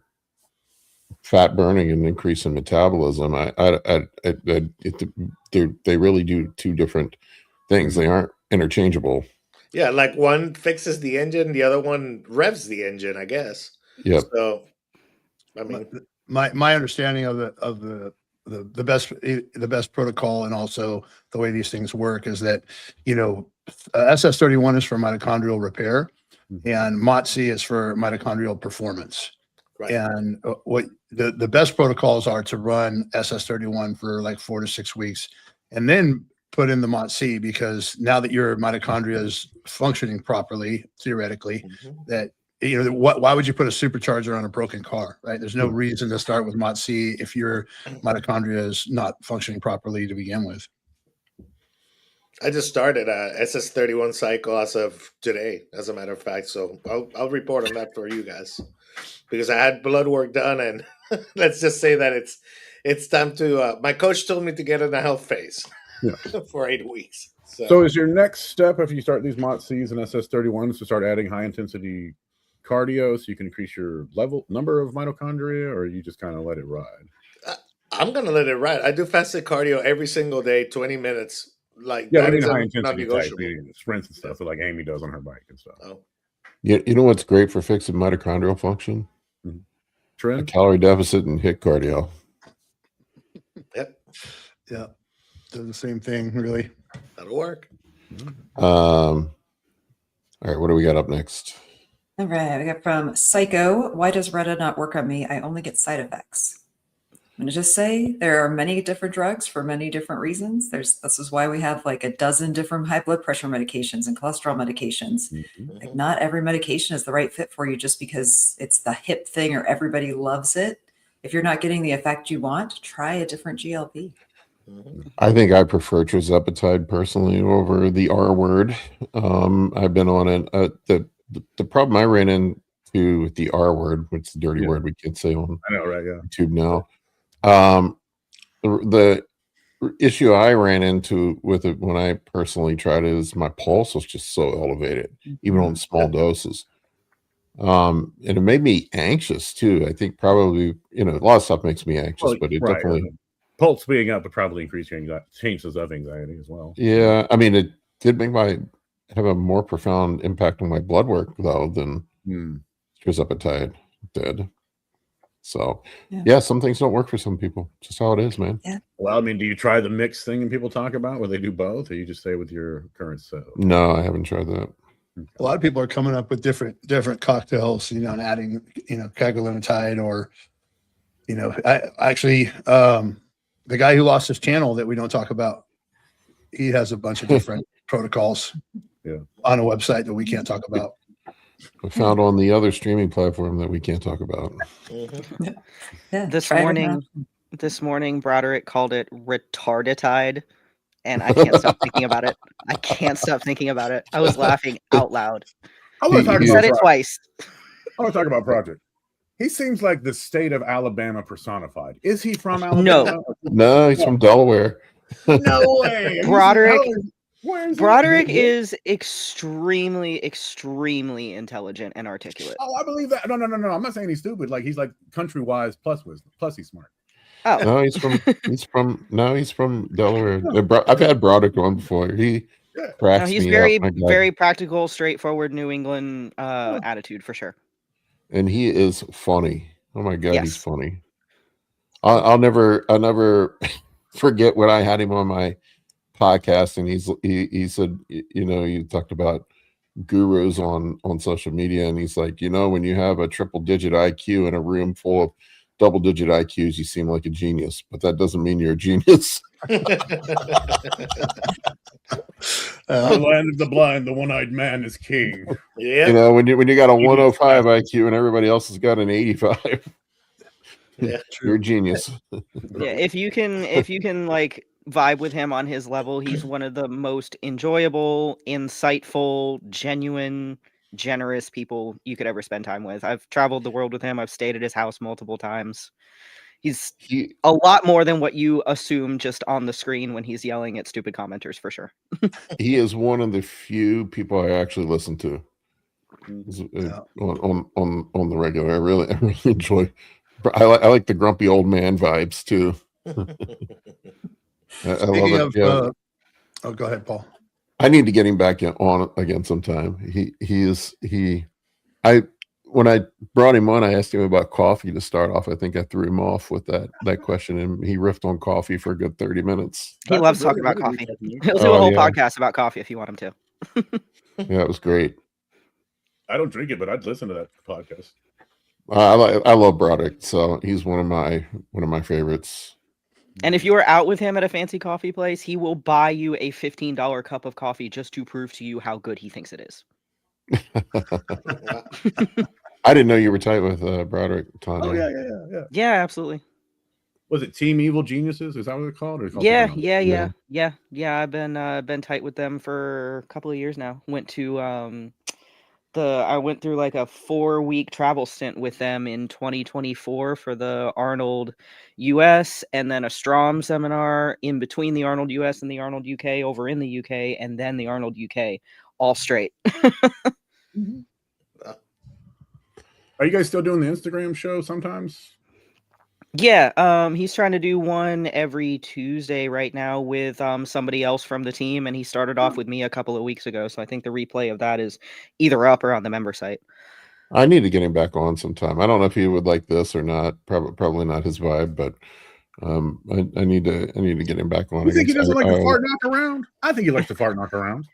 fat burning and increase in metabolism. They really do two different things. They aren't interchangeable. Yeah, like one fixes the engine, the other one revs the engine, I guess. Yep. So, I mean, my understanding of the best protocol and also the way these things work is that SS31 is for mitochondrial repair, and MOTS is for mitochondrial performance. right. And what the best protocols are to run SS31 for like 4 to 6 weeks, and then put in the MOTS because now that your mitochondria is functioning properly, theoretically, that why would you put a supercharger on a broken car, right? There's no reason to start with MOTS if your mitochondria is not functioning properly to begin with. I just started a SS31 cycle as of today, as a matter of fact. So I'll report on that for you guys because I had blood work done, and let's just say that it's time to. My coach told me to get in a health phase for 8 weeks. So is your next step if you start these MOTS and SS31s to start adding high intensity cardio so you can increase your number of mitochondria, or you just kind of let it ride? I'm gonna let it ride. I do fasted cardio every single day, 20 minutes. Like Yeah, that I mean is high intensity type non-negotiable. sprints and stuff, so like Amy does on her bike and stuff. Oh, You know what's great for fixing mitochondrial function? A Trend? calorie deficit and HIIT cardio. yep, Yeah, does the same thing, really. that'll work. All right, what do we got up next? All right, we got from Psycho. Why does Retta not work on me? I only get side effects. I'm going to just say there are many different drugs for many different reasons. This is why we have like a dozen different high blood pressure medications and cholesterol medications. Like not every medication is the right fit for you just because it's the hip thing or everybody loves it. If you're not getting the effect you want, try a different GLP. I think I prefer tirzepatide personally over the R word. I've been on it. The problem I ran into with the R word, which is the dirty word we can't say on I know, right? Yeah. YouTube now. The issue I ran into with it when I personally tried it is my pulse was just so elevated, even on small doses. And it made me anxious too. I think probably, a lot of stuff makes me anxious, but it definitely pulse being up would probably increase your chances of anxiety as well. Yeah, I mean, it did have a more profound impact on my blood work though than tirzepatide did. So yeah, some things don't work for some people. Just how it is, man. Yeah. Well, I mean, do you try the mix thing and people talk about where they do both, or you just stay with your current set? No, I haven't tried that. A lot of people are coming up with different cocktails, and adding, cagrilintide or, the guy who lost his channel that we don't talk about, he has a bunch of different protocols on a website that we can't talk about. found on the other streaming platform that we can't talk about. Mhm. Yeah, This try it morning, out. Broderick called it retarditide, and I can't stop thinking about it. I can't stop thinking about it. I was laughing out loud. I want to talk He about said it Project. twice. I want to talk about Project. He seems like the state of Alabama personified. Is he from Alabama? No, No, he's from Delaware. No way. Broderick. Where is Broderick he? is extremely, extremely intelligent and articulate. Oh, I believe that. No. I'm not saying he's stupid. Like he's like country wise plus wisdom. Plus he's smart. Oh, No, he's from Delaware. I've had Broderick on before. He cracks no, he's me very, up. My God. very practical, straightforward New England attitude for sure. And he is funny. Oh my God, he's Yes. funny. I'll never forget when I had him on my podcast, and he said, you know, you talked about gurus on social media, and he's like, you know, when you have a triple digit IQ in a room full of double digit IQs, you seem like a genius, but that doesn't mean you're a genius. The land of the blind, the one-eyed man is king. Yeah. You know, when you got a 105 IQ and everybody else has got an 85, Yeah. you're a genius. Yeah, if you can like vibe with him on his level, he's one of the most enjoyable, insightful, genuine, generous people you could ever spend time with. I've traveled the world with him. I've stayed at his house multiple times. He's a lot more than what you assume just on the screen when he's yelling at stupid commenters, for sure. He is one of the few people I actually listen to on the regular. I really enjoy. I like the grumpy old man vibes too. I love it. Yeah. Oh, go ahead, Paul. I need to get him back on again sometime. When I brought him on, I asked him about coffee to start off. I think I threw him off with that question, and he riffed on coffee for a good 30 minutes. He loves talking about coffee. He'll do a whole podcast about coffee if you want him to. Yeah, it was great. I don't drink it, but I'd listen to that podcast. I love Broderick, so he's one of my favorites. And if you are out with him at a fancy coffee place, he will buy you a $15 cup of coffee just to prove to you how good he thinks it is. I didn't know you were tight with Broderick, Tanya. Oh yeah. Yeah, absolutely. Was it Team Evil Geniuses? Is that what it's called? Or Yeah. I've been tight with them for a couple of years now. Went to I went through like a 4-week travel stint with them in 2024 for the Arnold US, and then a Strom seminar in between the Arnold US and the Arnold UK over in the UK, and then the Arnold UK, all straight. Are you guys still doing the Instagram show sometimes? Yeah, he's trying to do one every Tuesday right now with somebody else from the team, and he started off with me a couple of weeks ago, so I think the replay of that is either up or on the member site. I need to get him back on sometime. I don't know if he would like this or not. Probably not his vibe, but I need to get him back on. You think he doesn't like to fart knock around? I think he likes to fart knock around.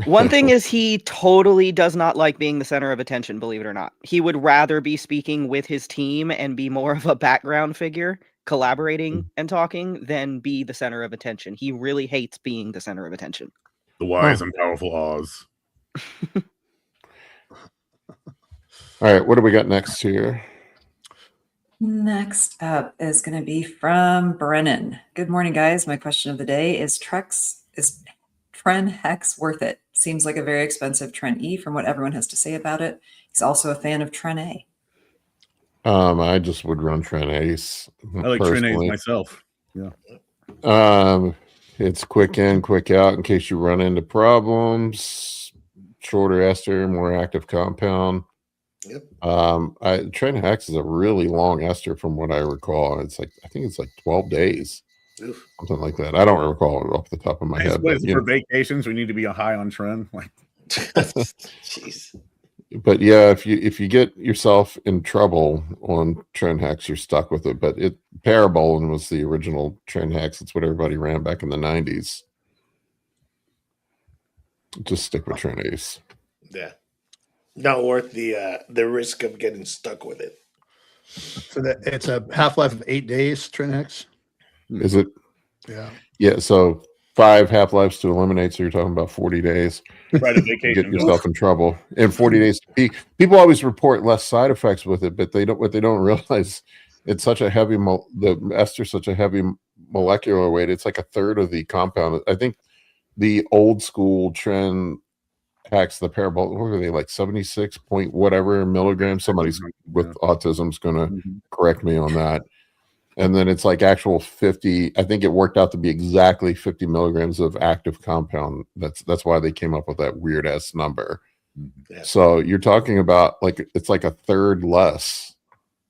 One thing is he totally does not like being the center of attention, believe it or not. He would rather be speaking with his team and be more of a background figure, collaborating and talking, than be the center of attention. He really hates being the center of attention. The wise and powerful Oz. All right, what do we got next here? Next up is going to be from Brennan. Good morning, guys. My question of the day is Tren Hex worth it? Seems like a very expensive Tren E from what everyone has to say about it. He's also a fan of Tren A. I just would run Tren Ace. I like Tren Ace myself. Yeah. It's quick in, quick out in case you run into problems. Shorter ester, more active compound. Yep. Tren Hex is a really long ester from what I recall. I think it's like 12 days. Oof. Something like that. I don't recall it off the top of my head. But for vacations, we need to be high on Tren. Like, jeez. But yeah, if you get yourself in trouble on Tren Hex, you're stuck with it. But Parabolin was the original Tren Hex. It's what everybody ran back in the 90s. Just stick with Tren Ace. Yeah. Not worth the risk of getting stuck with it. So that it's a half-life of 8 days, Tren Hex. Is it? Yeah. Yeah. So 5 half-lives to eliminate, so you're talking about 40 days. Right, a You get vacation. yourself in trouble. And 40 days to peak. People always report less side effects with it, but what they don't realize, it's such a heavy the ester's such a heavy molecular weight. It's like a third of the compound. I think the old school trend hacks, the parabolic, what were they, like 76 point whatever milligrams? Somebody's with autism is going to correct me on that. And then it's like actual 50. I think it worked out to be exactly 50 milligrams of active compound. That's why they came up with that weird ass number. Yeah. So you're talking about like it's like a third less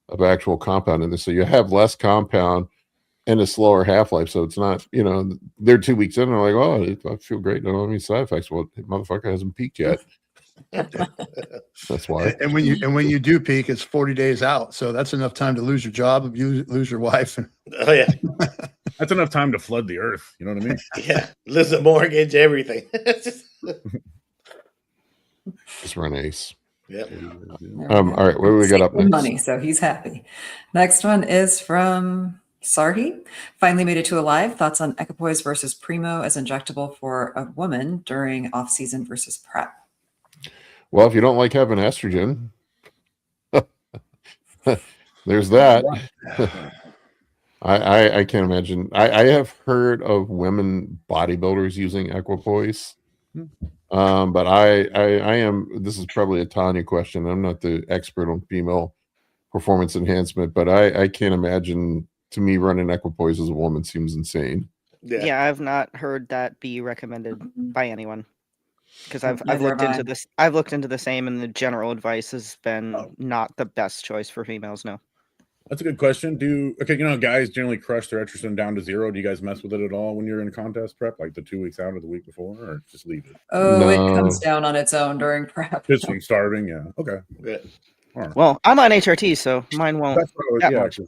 of actual compound in this. So you have less compound and a slower half-life. So it's not, they're 2 weeks in and they're like, oh, I feel great. I don't have any side effects. Well, motherfucker hasn't peaked yet. That's why. And when you do peak, it's 40 days out. So that's enough time to lose your job, lose your wife. Oh yeah, That's enough time to flood the earth. You know what I mean? yeah. Lose the mortgage, everything. Just run ace. Yep. All right, what do we got up next? Money, so he's happy. Next one is from Sarhi. Finally made it to alive. Thoughts on equipoise versus primo as injectable for a woman during off-season versus prep. Well, if you don't like having estrogen, there's that. I can't imagine. I have heard of women bodybuilders using equipoise. But I am, this is probably a Tanya question. I'm not the expert on female performance enhancement, but I can't imagine, to me, running equipoise as a woman seems insane. Yeah, I've not heard that be recommended by anyone. Because I've Neither looked have into I. this. I've looked into the same, and the general advice has been not the best choice for females. No. That's a good question. Guys generally crush their estrogen down to 0. Do you guys mess with it at all when you're in contest prep, like the 2 weeks out or the week before, or just leave it? Oh, it No. comes down on its own during prep. Just from starving, yeah. Okay. Yeah. All right. Well, I'm on HRT, so mine won't That's what I was, that yeah, much.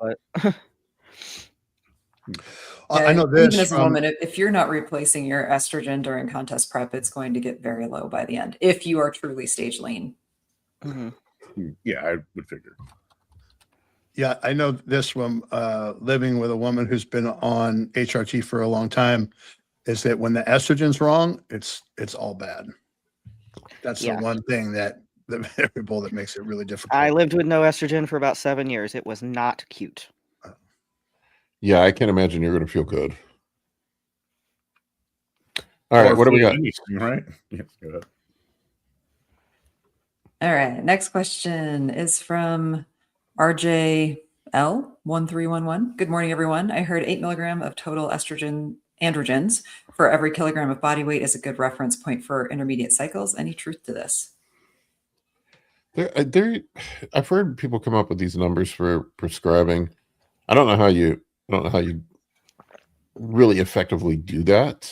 But I know Even this as a from, woman, if you're not replacing your estrogen during contest prep, it's going to get very low by the end if you are truly stage lean. Mhm. Yeah, I would figure. yeah, I know this from living with a woman who's been on HRT for a long time, is that when the estrogen's wrong, it's all bad. That's Yeah. the one thing the variable that makes it really difficult. I lived with no estrogen for about 7 years. It was not cute. Yeah, I can't imagine you're going to feel good. All right, Or what do we feel got? anything, right? Yes, go ahead. All right. Next question is from RJL1311. Good morning, everyone. I heard 8 milligram of total androgens for every kilogram of body weight is a good reference point for intermediate cycles. Any truth to this? I've heard people come up with these numbers for prescribing. I don't know how you really effectively do that.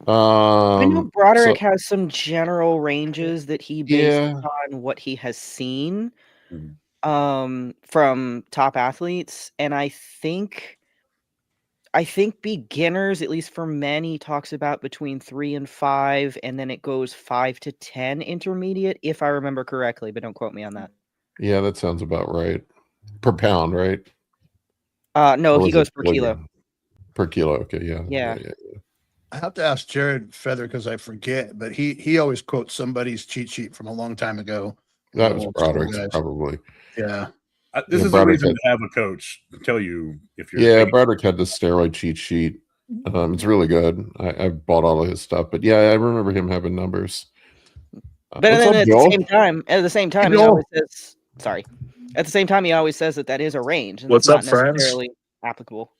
I know Broderick has some general ranges that he based Yeah. on what he has seen Mhm. from top athletes, and I think beginners, at least for men, he talks about between 3 and 5, and then it goes 5 to 10 intermediate, if I remember correctly, but don't quote me on that. Yeah, that sounds about right. Per pound, right? No, Or he was goes it per kilo. kilogram? Per kilo, okay, yeah. Yeah. I have to ask Jared Feather because I forget, but he always quotes somebody's cheat sheet from a long time ago. That was Old school Broderick's guys. probably. Yeah. This Yeah, is a Broderick reason to have a coach tell you if you're. Yeah, taking- Broderick had the steroid cheat sheet. It's really good. I bought all of his stuff, but yeah, I remember him having numbers. But What's then up, at Joel? the same time, he Joel. always says, sorry. At the same time, he always says that is a range, and What's that's not up, friends? necessarily applicable.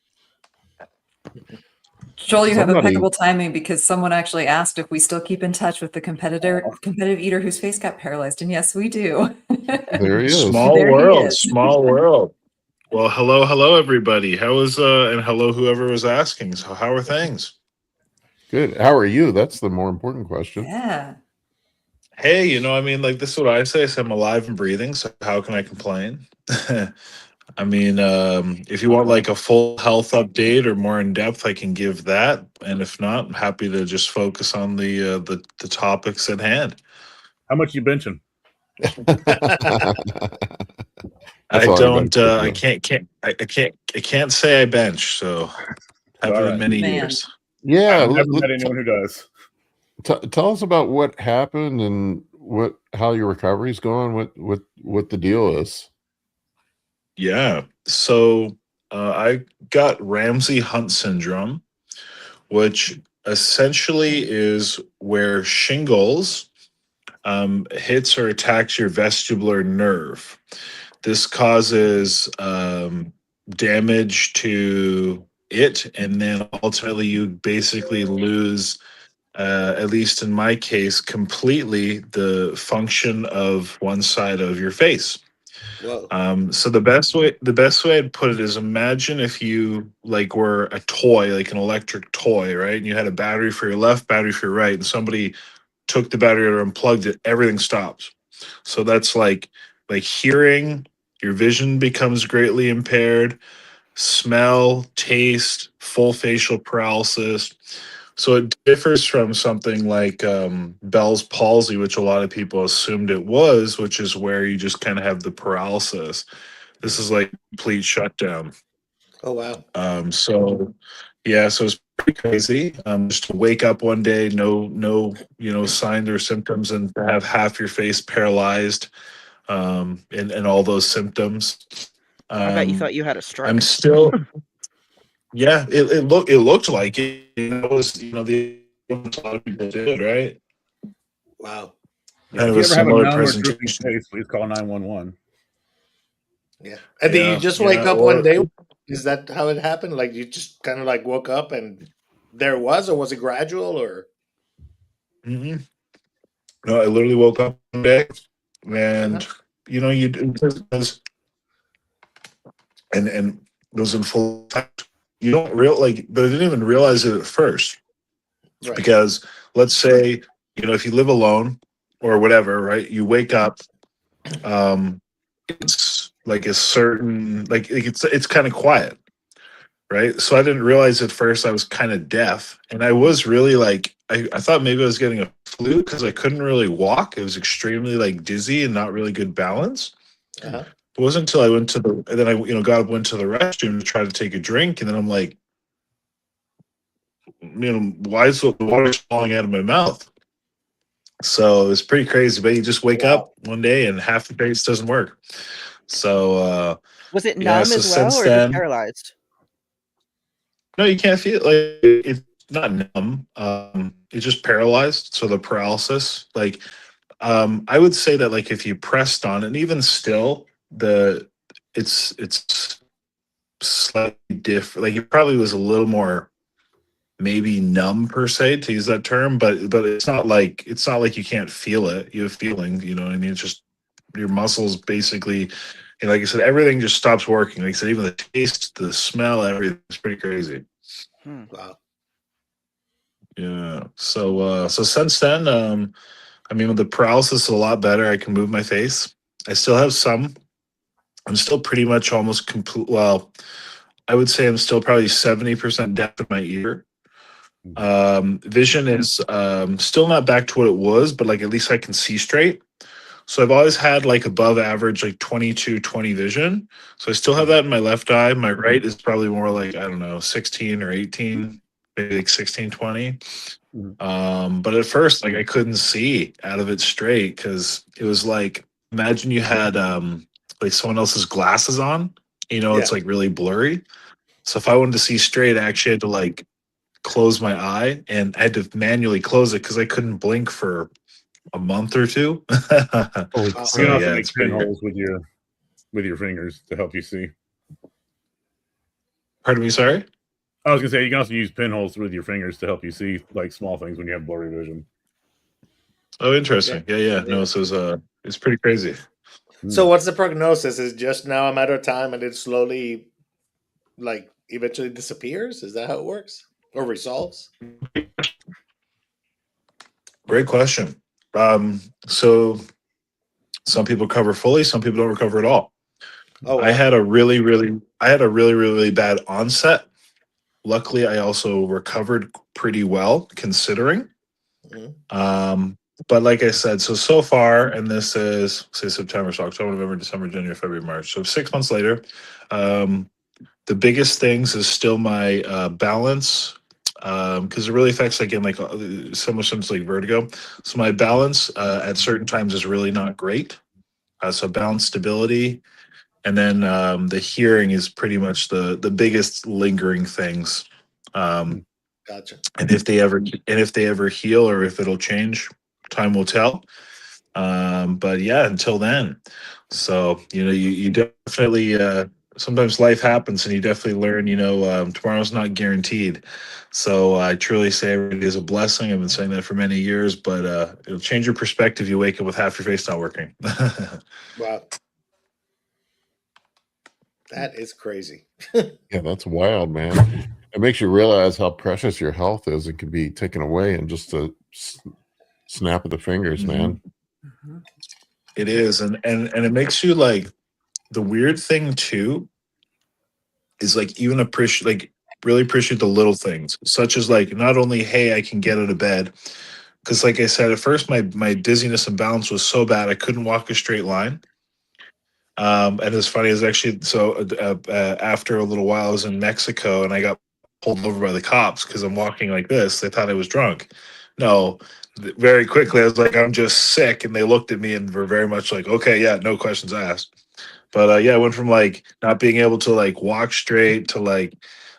Joel, you have Somebody- impeccable timing because someone actually asked if we still keep in touch with the competitive eater whose face got paralyzed. And yes, we do. There he is. Small There he world, is. small world. Well, hello everybody. How is and hello whoever was asking. So how are things? Good. How are you? That's the more important question. Yeah. Hey, I mean, like this is what I say. So I'm alive and breathing. So how can I complain? I mean, if you want like a full health update or more in depth, I can give that. And if not, I'm happy to just focus on the topics at hand. How much you benching? I all don't. everybody I can't say I bench. So haven't All in right. many Man. years. Yeah, I've never met anyone who does. tell us about what happened and how your recovery's going. What the deal is. Yeah. So I got Ramsay Hunt syndrome, which essentially is where shingles hits or attacks your vestibular nerve. This causes damage to it, and then ultimately you basically lose, at least in my case, completely the function of one side of your face. Whoa. So the best way I'd put it is, imagine if you like were a toy, like an electric toy, right? And you had a battery for your left, battery for your right, and somebody took the battery or unplugged it, everything stops. So that's like hearing, your vision becomes greatly impaired, smell, taste, full facial paralysis. So it differs from something like Bell's palsy, which a lot of people assumed it was, which is where you just kind of have the paralysis. This is like complete shutdown. Oh wow. So yeah, so it's pretty crazy. Just to wake up one day, no, signs or symptoms, and to have half your face paralyzed, and all those symptoms. I bet you Um, thought you had a I'm stroke. still, yeah. It looked like it. That was a lot of people did, right? Wow. Yeah, Kind if of you a ever have a similar numb or drooping presentation. face, please call 911. Yeah. And did you Yeah, just wake yeah. up one Or day? Is that how it happened? Like you just kind of like woke up and there it was, or was it gradual, or? mhm. No, I literally woke up one day, Uh-huh. and you do this, and it was in full effect. You don't but I didn't even realize it at first, Right. because let's say, if you live alone or whatever, right? You wake up, um, it's like a certain, like it's kind of quiet, right? So I didn't realize at first I was kind of deaf, and I was really like, I thought maybe I was getting a flu because I couldn't really walk. It was extremely like dizzy and not really good balance. Uh-huh. It wasn't until I went to the and then I got up, went to the restroom to try to take a drink, and then I'm like, why is the water falling out of my mouth? So it's pretty crazy. But you just wake Wow. up one day and half the face doesn't work. So Was it yeah. numb So as well, since or just then, paralyzed? no, you can't feel like it's not numb. It's just paralyzed. So the paralysis, like, I would say that, like, if you pressed on it, and even still, it's slightly different. Like, it probably was a little more maybe numb per se, to use that term, but it's not like you can't feel it. You have feeling, you know what I mean? It's just your muscles basically, like I said, everything just stops working. Like I said, even the taste, the smell, everything's pretty crazy. Hmm. Wow. Yeah. So since then, I mean, with the paralysis is a lot better. I can move my face. I still have some. I'm still pretty much almost complete. Well, I would say I'm still probably 70% deaf in my ear. Vision is still not back to what it was, but like at least I can see straight. So I've always had like above average, like 22/20 vision. So I still have that in my left eye. My right is probably more like, I don't know, 16 or 18, maybe like 16/20. Mhm. But at first, like I couldn't see out of it straight, because it was like, imagine you had like someone else's glasses on, Yeah. it's like really blurry. So if I wanted to see straight, I actually had to like close my eye, and I had to manually close it because I couldn't blink for a month or two. Holy Wow. You can So also yeah, make it's pretty. pinholes with your fingers to help you see. Pardon me, sorry. I was gonna say you can also use pinholes with your fingers to help you see like small things when you have blurry vision. Oh, Okay. interesting. Yeah, yeah. No, Yeah. so it's pretty crazy. So Hmm. what's the prognosis? Is it just now a matter of time and it slowly like eventually disappears? Is that how it works? Or resolves? Great question. So some people recover fully, some people don't recover at all. Oh I wow. had a really bad onset. Luckily, I also recovered pretty well considering. Mhm. Um, but like I said, so far, and this is say September, so October, November, December, January, February, March. So 6 months later, the biggest things is still my balance, because it really affects, again, like similar symptoms like vertigo. So my balance at certain times is really not great. So balance, stability, and then the hearing is pretty much the biggest lingering things. Gotcha. And if they ever heal or if it'll change, time will tell. But yeah, until then. So, you definitely, sometimes life happens and you definitely learn, tomorrow's not guaranteed. So I truly say every day is a blessing. I've been saying that for many years, but it'll change your perspective. You wake up with half your face not working. Wow. That is crazy. Yeah, that's wild, man. It makes you realize how precious your health is. It could be taken away in just a snap of the fingers, man. Mhm. It is. And it makes you like, the weird thing too is like even appreciate, like really appreciate the little things, such as like not only, hey, I can get out of bed, because like I said at first, my dizziness and balance was so bad I couldn't walk a straight line. And it's funny, is actually after a little while I was in Mexico and I got pulled over by the cops because I'm walking like this. They thought I was drunk. No, very quickly I was like, I'm just sick, and they looked at me and were very much like, okay, yeah, no questions asked. But yeah, I went from like not being able to like walk straight to like,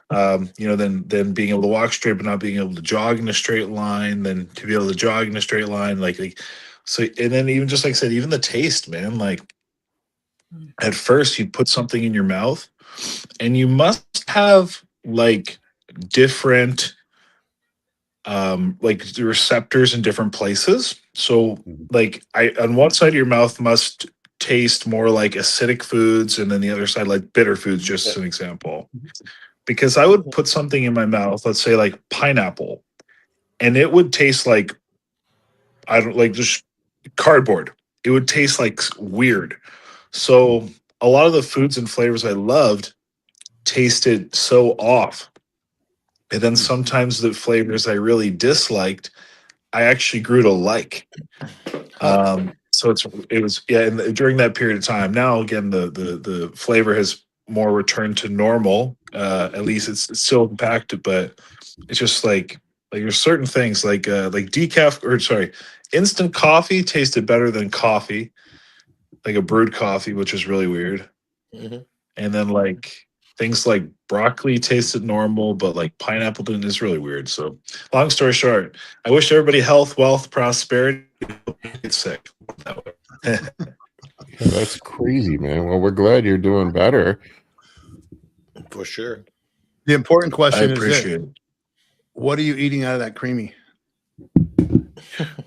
then being able to walk straight but not being able to jog in a straight line, then to be able to jog in a straight line, like so. And then even just like I said, even the taste, man, like at first you put something in your mouth and you must have like different like the receptors in different places. So like on one side of your mouth must taste more like acidic foods, and then the other side like bitter foods, just as an example. Because I would put something in my mouth, let's say like pineapple, and it would taste like, I don't like, just cardboard. It would taste like weird. So a lot of the foods and flavors I loved tasted so off. And then sometimes the flavors I really disliked, I actually grew to like. So it was, yeah. And during that period of time, now again the flavor has more returned to normal. At least it's still impacted, but it's just like there's certain things like decaf, or sorry, instant coffee tasted better than coffee, like a brewed coffee, which is really weird. Mhm. And then like things like broccoli tasted normal, but like pineapple didn't. Is really weird. So long story short, I wish everybody health, wealth, prosperity. Get sick. Yeah, that's crazy, man. Well, we're glad you're doing better. For sure. The important I question is this: appreciate it. what are you eating out of that creamy?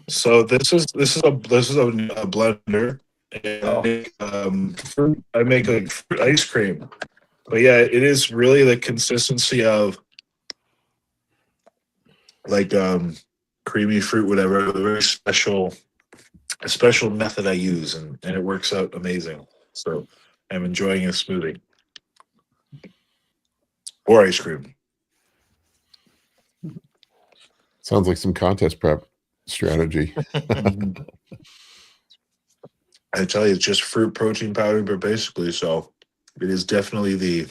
So this is a blender. And I make like fruit ice cream. But yeah, it is really the consistency of like creamy fruit, whatever. A very a special method I use, and it works out amazing. So I'm enjoying a smoothie or ice cream. Sounds like some contest prep strategy. I tell you, it's just fruit protein powder, but basically, so it is definitely the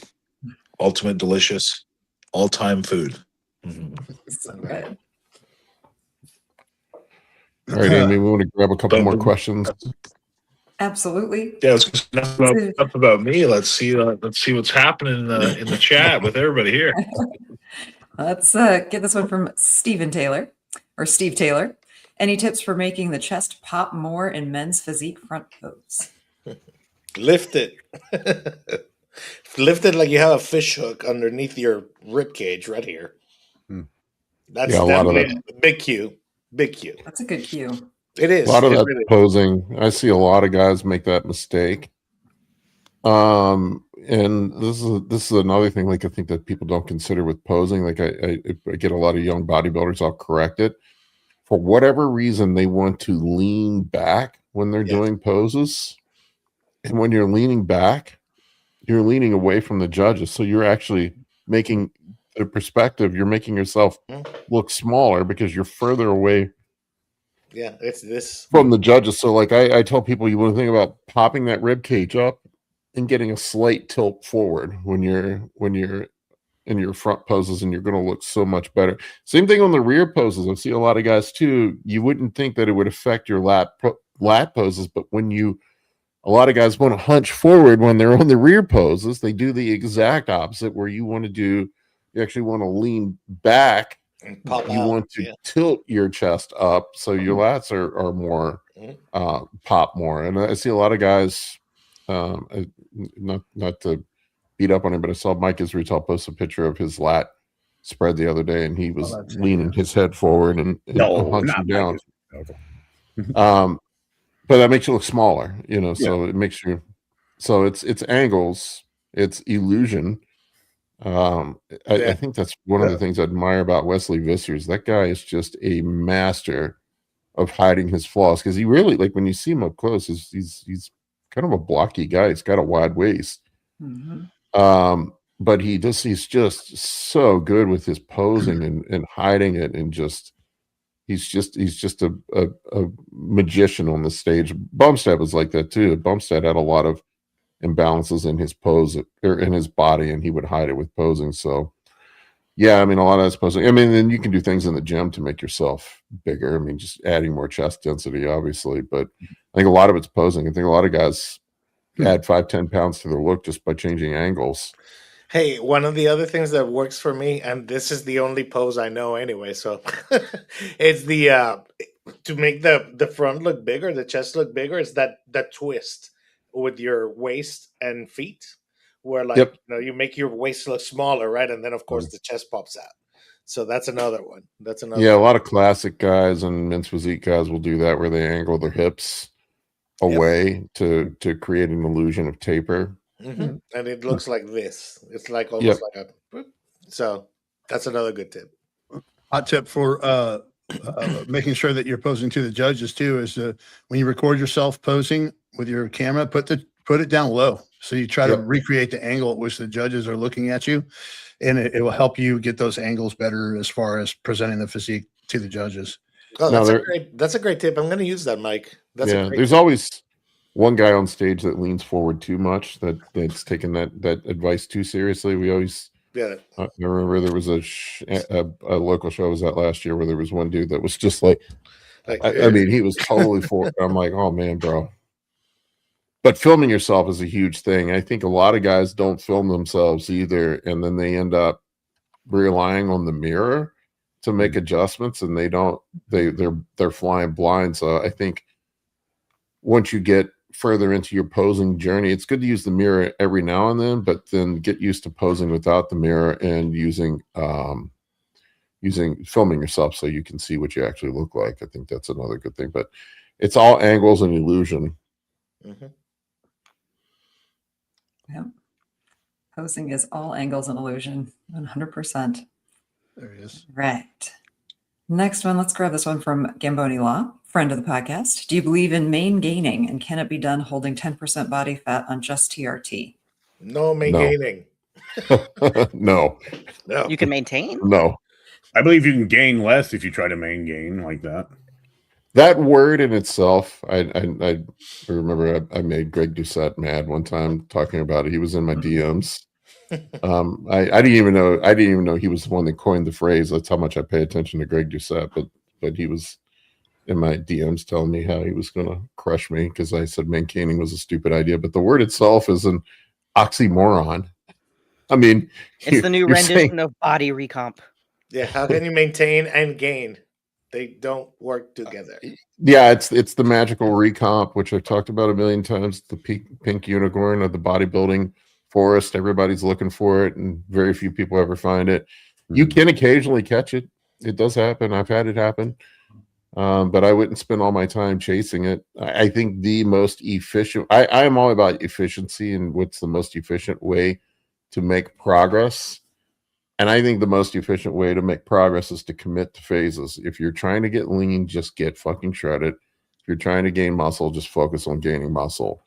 ultimate delicious all-time food. So good. All right, Amy, we want to grab a couple more questions. Absolutely. Yeah, it's enough about me. Let's see what's happening in the chat with everybody here. Let's get this one from Steve Taylor. Any tips for making the chest pop more in men's physique front pose? Lift it. Lift it like you have a fish hook underneath your rib cage right here. That's Yeah, a lot of definitely a big cue. Big cue. That's a good cue. It is. A lot of It that really is. posing. I see a lot of guys make that mistake. And this is another thing, like I think that people don't consider with posing. Like I get a lot of young bodybuilders, I'll correct it. For whatever reason, they want to lean back when they're doing poses. And when you're leaning back, you're leaning away from the judges. So you're actually making the perspective, you're making yourself look smaller because you're further away it's this from the judges. So like I tell people, you want to think about popping that rib cage up and getting a slight tilt forward when you're in your front poses, and you're going to look so much better. Same thing on the rear poses. I've seen a lot of guys too. You wouldn't think that it would affect your lat poses, but a lot of guys want to hunch forward when they're on the rear poses. They do the exact opposite, where you actually want to lean back. And pop You out. want to tilt your chest up so your lats are more pop more. And I see a lot of guys, not to beat up on him, but I saw Mike Israel post a picture of his lat spread the other day, and he was leaning his head forward and hunching down. But that makes you look smaller, so it makes you, so it's angles, it's illusion. I think that's one of the things I admire about Wesley Vissers. That guy is just a master of hiding his flaws, because he really, like, when you see him up close, he's kind of a blocky guy. He's got a wide waist. But he's just so good with his posing and hiding it, and he's just a magician on the stage. Bumstead was like that too. Bumstead had a lot of imbalances in his pose or in his body, and he would hide it with posing. So yeah, I mean, a lot of that's posing. I mean, then you can do things in the gym to make yourself bigger. I mean, just adding more chest density, obviously, but I think a lot of it's posing. I think a lot of guys add 5-10 pounds to their look just by changing angles. Hey, one of the other things that works for me, and this is the only pose I know anyway, so it's the to make the front look bigger, the chest look bigger, is that twist with your waist and feet, where you make your waist look smaller, right? And then of course the chest pops out. So that's another one. A lot of classic guys and men's physique guys will do that, where they angle their hips away to create an illusion of taper. And it looks like this. It's like almost like a. So that's another good tip. Hot tip for making sure that you're posing to the judges too is when you record yourself posing with your camera, put it down low, so you try to recreate the angle at which the judges are looking at you, and it will help you get those angles better as far as presenting the physique to the judges. Oh, that's a great tip. I'm going to use that, Mike. There's always one guy on stage that leans forward too much, that's taking that advice too seriously. We always, I remember there was a local show I was at last year where there was one dude that was just like I mean, he was totally forward. I'm like, oh man, bro. But filming yourself is a huge thing. I think a lot of guys don't film themselves either, and then they end up relying on the mirror to make adjustments, and they're flying blind. So I think once you get further into your posing journey, it's good to use the mirror every now and then, but then get used to posing without the mirror and using filming yourself so you can see what you actually look like. I think that's another good thing, but it's all angles and illusion. Yeah. Posing is all angles and illusion, 100%. There he is. Right. Next one, let's grab this one from Gamboni Law, friend of the podcast. Do you believe in main gaining, and can it be done holding 10% body fat on just TRT? No main gaining. No. You can maintain? No. I believe you can gain less if you try to main gain like that. That word in itself, I remember I made Greg Doucette mad one time talking about it. He was in my DMs. I didn't even know he was the one that coined the phrase. That's how much I pay attention to Greg Doucette. But he was in my DMs telling me how he was going to crush me because I said maintaining was a stupid idea. But the word itself is an oxymoron. I mean, it's the new rendition of body recomp. Yeah, how can you maintain and gain? They don't work together. Yeah, it's the magical recomp, which I've talked about a million times. The pink unicorn of the bodybuilding forest. Everybody's looking for it, and very few people ever find it. You can occasionally catch it. It does happen. I've had it happen. But I wouldn't spend all my time chasing it. I think the most efficient, I am all about efficiency and what's the most efficient way to make progress. And I think the most efficient way to make progress is to commit to phases. If you're trying to get lean, just get fucking shredded. If you're trying to gain muscle, just focus on gaining muscle.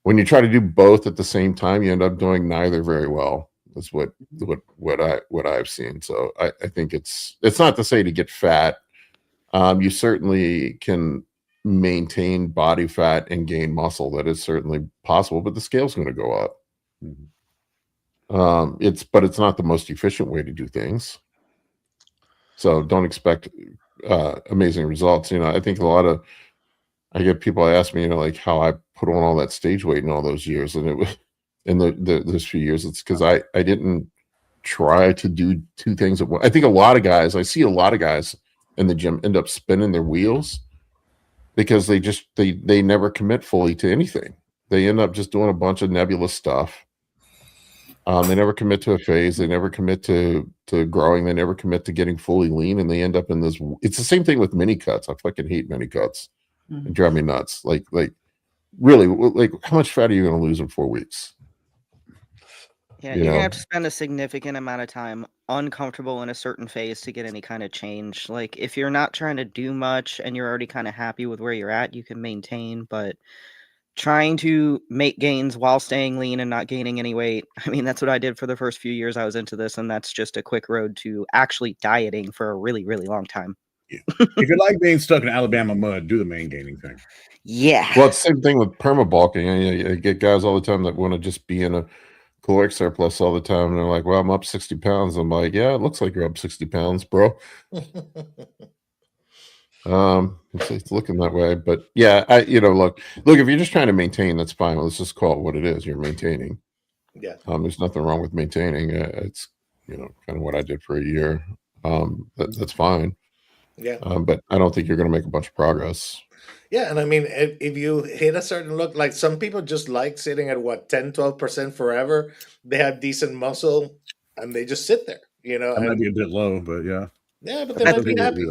When you try to do both at the same time, you end up doing neither very well. That's what I've seen. So I think it's not to say to get fat. You certainly can maintain body fat and gain muscle. That is certainly possible, but the scale's going to go up. But it's not the most efficient way to do things. So don't expect amazing results. I think I get people ask me, like how I put on all that stage weight in all those years, and it was in those few years. It's because I didn't try to do two things at once. I think I see a lot of guys in the gym end up spinning their wheels because they never commit fully to anything. They end up just doing a bunch of nebulous stuff. They never commit to a phase. They never commit to growing. They never commit to getting fully lean, and they end up in this. It's the same thing with mini cuts. I fucking hate mini cuts. It drive me nuts. Like really, like how much fat are you going to lose in 4 weeks? Yeah, you're gonna have to spend a significant amount of time uncomfortable in a certain phase to get any kind of change. Like if you're not trying to do much and you're already kind of happy with where you're at, you can maintain, but trying to make gains while staying lean and not gaining any weight. I mean, that's what I did for the first few years I was into this, and that's just a quick road to actually dieting for a really, really long time. If you like being stuck in Alabama mud, do the main gaining thing. Yeah. Well, it's the same thing with permabulking. I get guys all the time that want to just be in a caloric surplus all the time, and they're like, "Well, I'm up 60 pounds." I'm like, "Yeah, it looks like you're up 60 pounds, bro." It's looking that way, but yeah, look. If you're just trying to maintain, that's fine. Let's just call it what it is. You're maintaining. Yeah. There's nothing wrong with maintaining. It's kind of what I did for a year. That's fine. Yeah. But I don't think you're going to make a bunch of progress. Yeah, and I mean, if you hit a certain look, like some people just like sitting at 10-12% forever. They have decent muscle and they just sit there, That might be a bit low, but yeah. Yeah, but they might be happy,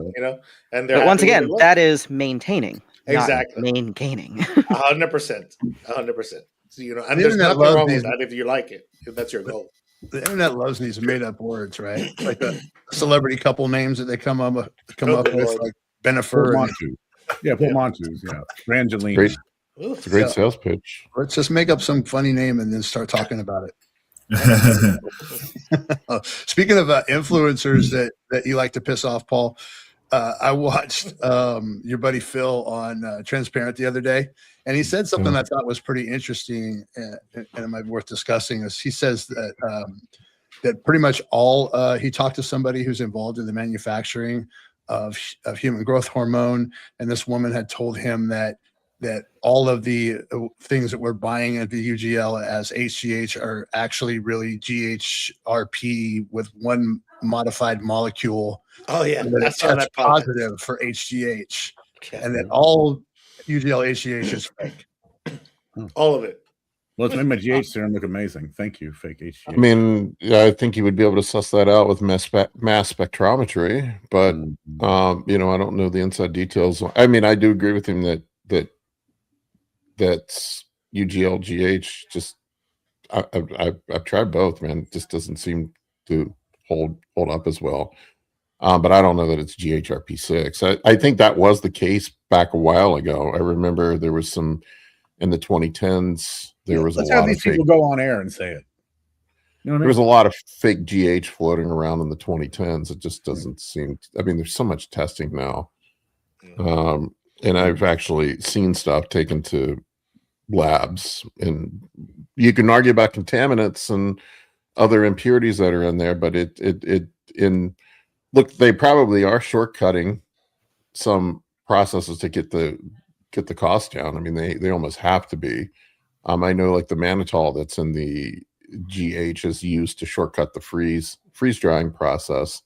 and they're But once happy with again, their look. that is maintaining, Exactly. not maintaining. 100%. 100%. So, and The there's internet nothing loves wrong with these- that if you like it, if that's your goal. The internet loves these made up words, right? Like the celebrity couple names that they come up with, Lord. like Benifer. Portmanteau. Yeah, Portmanteau's. Yeah, Brangelina. Great. Oof. It's a great Yeah. sales pitch. Let's just make up some funny name and then start talking about it. Speaking of influencers that you like to piss off, Paul, I watched your buddy Phil on Transparent the other day, and he said something I thought was pretty interesting, and it might be worth discussing. Is he says that pretty much all he talked to somebody who's involved in the manufacturing of human growth hormone, and this woman had told him that all of the things that we're buying at the UGL as HGH are actually really GHRP with one modified molecule. Oh yeah, And that I it saw tests that podcast. positive for HGH, Okay. and that all UGL HGH is fake. All of it. Well, it's made my GH serum look amazing. Thank you, fake HGH. I mean, I think you would be able to suss that out with mass spectrometry, but I don't know the inside details. I mean, I do agree with him that's UGLGH. Just I've tried both, man. It just doesn't seem to hold up as well. But I don't know that it's GHRP6. I think that was the case back a while ago. I remember there was some in the 2010s. There was Let's a have lot these of fake. people go on air and say it. You know what I There mean? was a lot of fake GH floating around in the 2010s. It just doesn't seem. I mean, there's so much testing now, and I've actually seen stuff taken to labs, and you can argue about contaminants and other impurities that are in there, but look, they probably are shortcutting some processes to get the cost down. I mean, they almost have to be. I know like the mannitol that's in the GH is used to shortcut the freeze drying process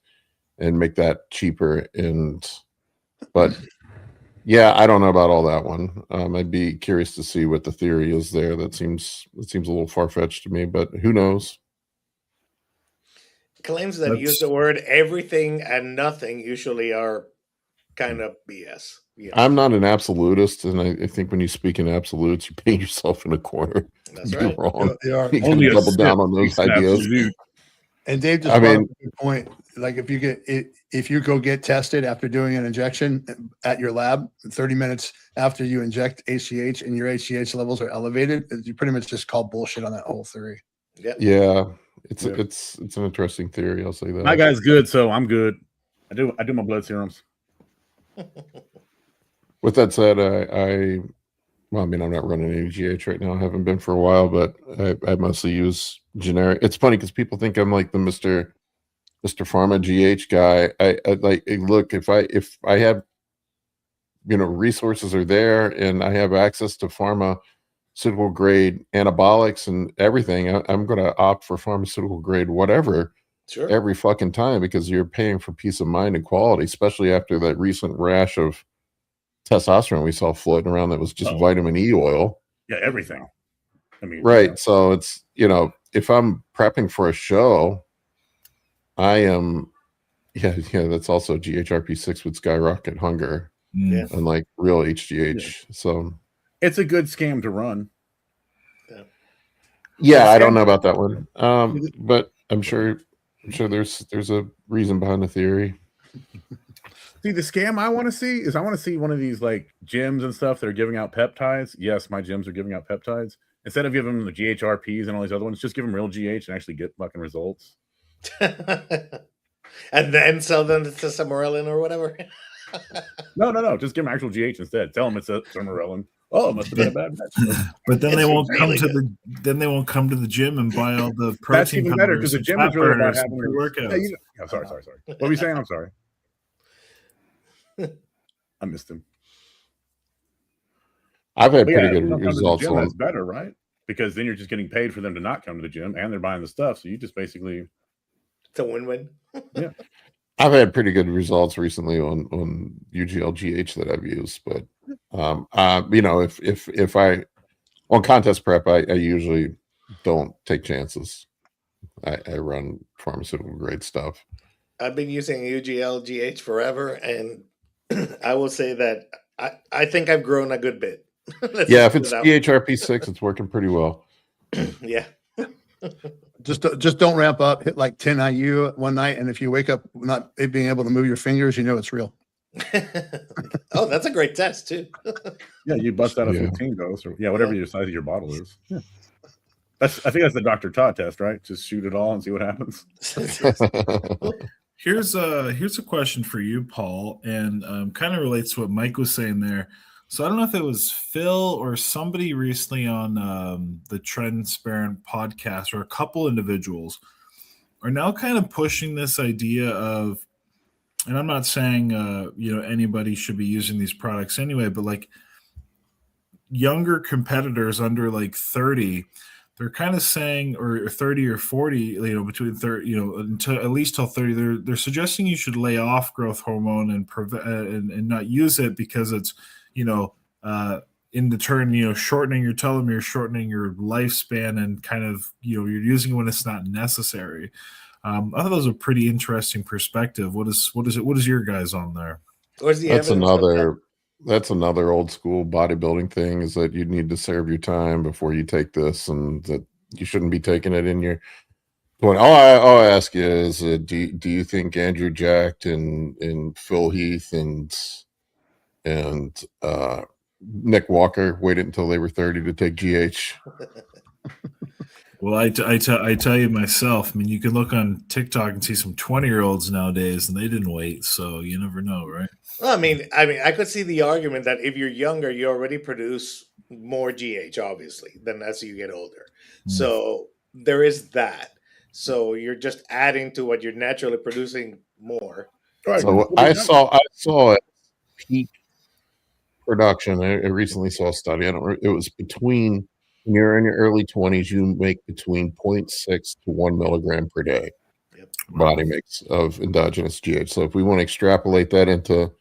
and make that cheaper. But yeah, I don't know about all that one. I'd be curious to see what the theory is there. That seems a little far-fetched to me, but who knows? Claims that use the word everything and nothing usually are kind of BS. I'm not an absolutist, and I think when you speak in absolutes, you paint yourself in a corner. That's You're right. wrong. They are. You Only gotta a double down on those ideas. And Dave just brought up a good point. Like if you go get tested after doing an injection at your lab, 30 minutes after you inject HGH and your HGH levels are elevated, you pretty much just call bullshit on that whole theory. Yeah, it's an interesting theory. I'll say that. My guy's good, so I'm good. I do my blood serums. With that said, well, I mean, I'm not running any GH right now. I haven't been for a while, but I mostly use generic. It's funny because people think I'm like the Mr. Pharma GH guy. I like look, if I have, resources are there and I have access to pharmaceutical grade anabolics and everything, I'm going to opt for pharmaceutical grade whatever Sure. every fucking time, because you're paying for peace of mind and quality, especially after that recent rash of testosterone we saw floating around that was just vitamin E oil. Yeah, everything. I mean, Right. So it's, if I'm prepping for a show, I am, that's also GHRP6 would skyrocket hunger, Yeah. unlike real HGH. So it's a good scam to run. yeah, I don't know about that one. But I'm sure there's a reason behind the theory. See, the scam I want to see one of these like gyms and stuff that are giving out peptides. Yes, my gyms are giving out peptides. Instead of giving them the GHRPs and all these other ones, just give them real GH and actually get fucking results. And then sell them to Samorelin or whatever. No. Just give them actual GH instead. Tell them it's a Samorelin. Oh, it must have been a bad match. But then It's they won't really they won't come to the gym and buy all the protein. That's even better because the gym is really about having workouts. Sorry. What were you saying? I'm sorry. I missed him. I've had pretty good results on. on That's better, right? Because then you're just getting paid for them to not come to the gym, and they're buying the stuff. So you just basically, it's a win-win. Yeah, I've had pretty good results recently on UGL GH that I've used, but if I on contest prep, I usually don't take chances. I run pharmaceutical grade stuff. I've been using UGL GH forever, and I will say that I think I've grown a good bit. Yeah, if it's GHRP6, it's working pretty well. Yeah. Just don't ramp up. Hit like 10 IU one night, and if you wake up not being able to move your fingers, it's real. Oh, that's a great test too. Yeah, you bust out a 15 dose, or whatever your size of your bottle is. Yeah. I think that's the Dr. Todd test, right? Just shoot it all and see what happens. Here's a question for you, Paul, and kind of relates to what Mike was saying there. So I don't know if it was Phil or somebody recently on the Transparent podcast, or a couple individuals are now kind of pushing this idea of, and I'm not saying anybody should be using these products anyway, but like younger competitors under like 30, they're kind of saying, or 30 or 40, between 30, until at least till 30, they're suggesting you should lay off growth hormone and not use it because it's, in the turn, shortening your telomere, shortening your lifespan, and kind of, you're using it when it's not necessary. I thought that was a pretty interesting perspective. What is your guys on there? That's another old school bodybuilding thing, is that you need to serve your time before you take this, and that you shouldn't be taking it in your. All I ask you is, do you think Andrew Jacked and Phil Heath and Nick Walker waited until they were 30 to take GH? Well, I tell you myself. I mean, you can look on TikTok and see some 20-year-olds nowadays, and they didn't wait. So you never know, right? Well, I mean, I could see the argument that if you're younger, you already produce more GH, obviously, than as you get older. So there is that. So you're just adding to what you're naturally producing more. Right. So I saw a peak production. I recently saw a study. It was between, when you're in your early 20s, you make between 0.6 to 1 milligram per day body mix of endogenous GH. So if we want to extrapolate that into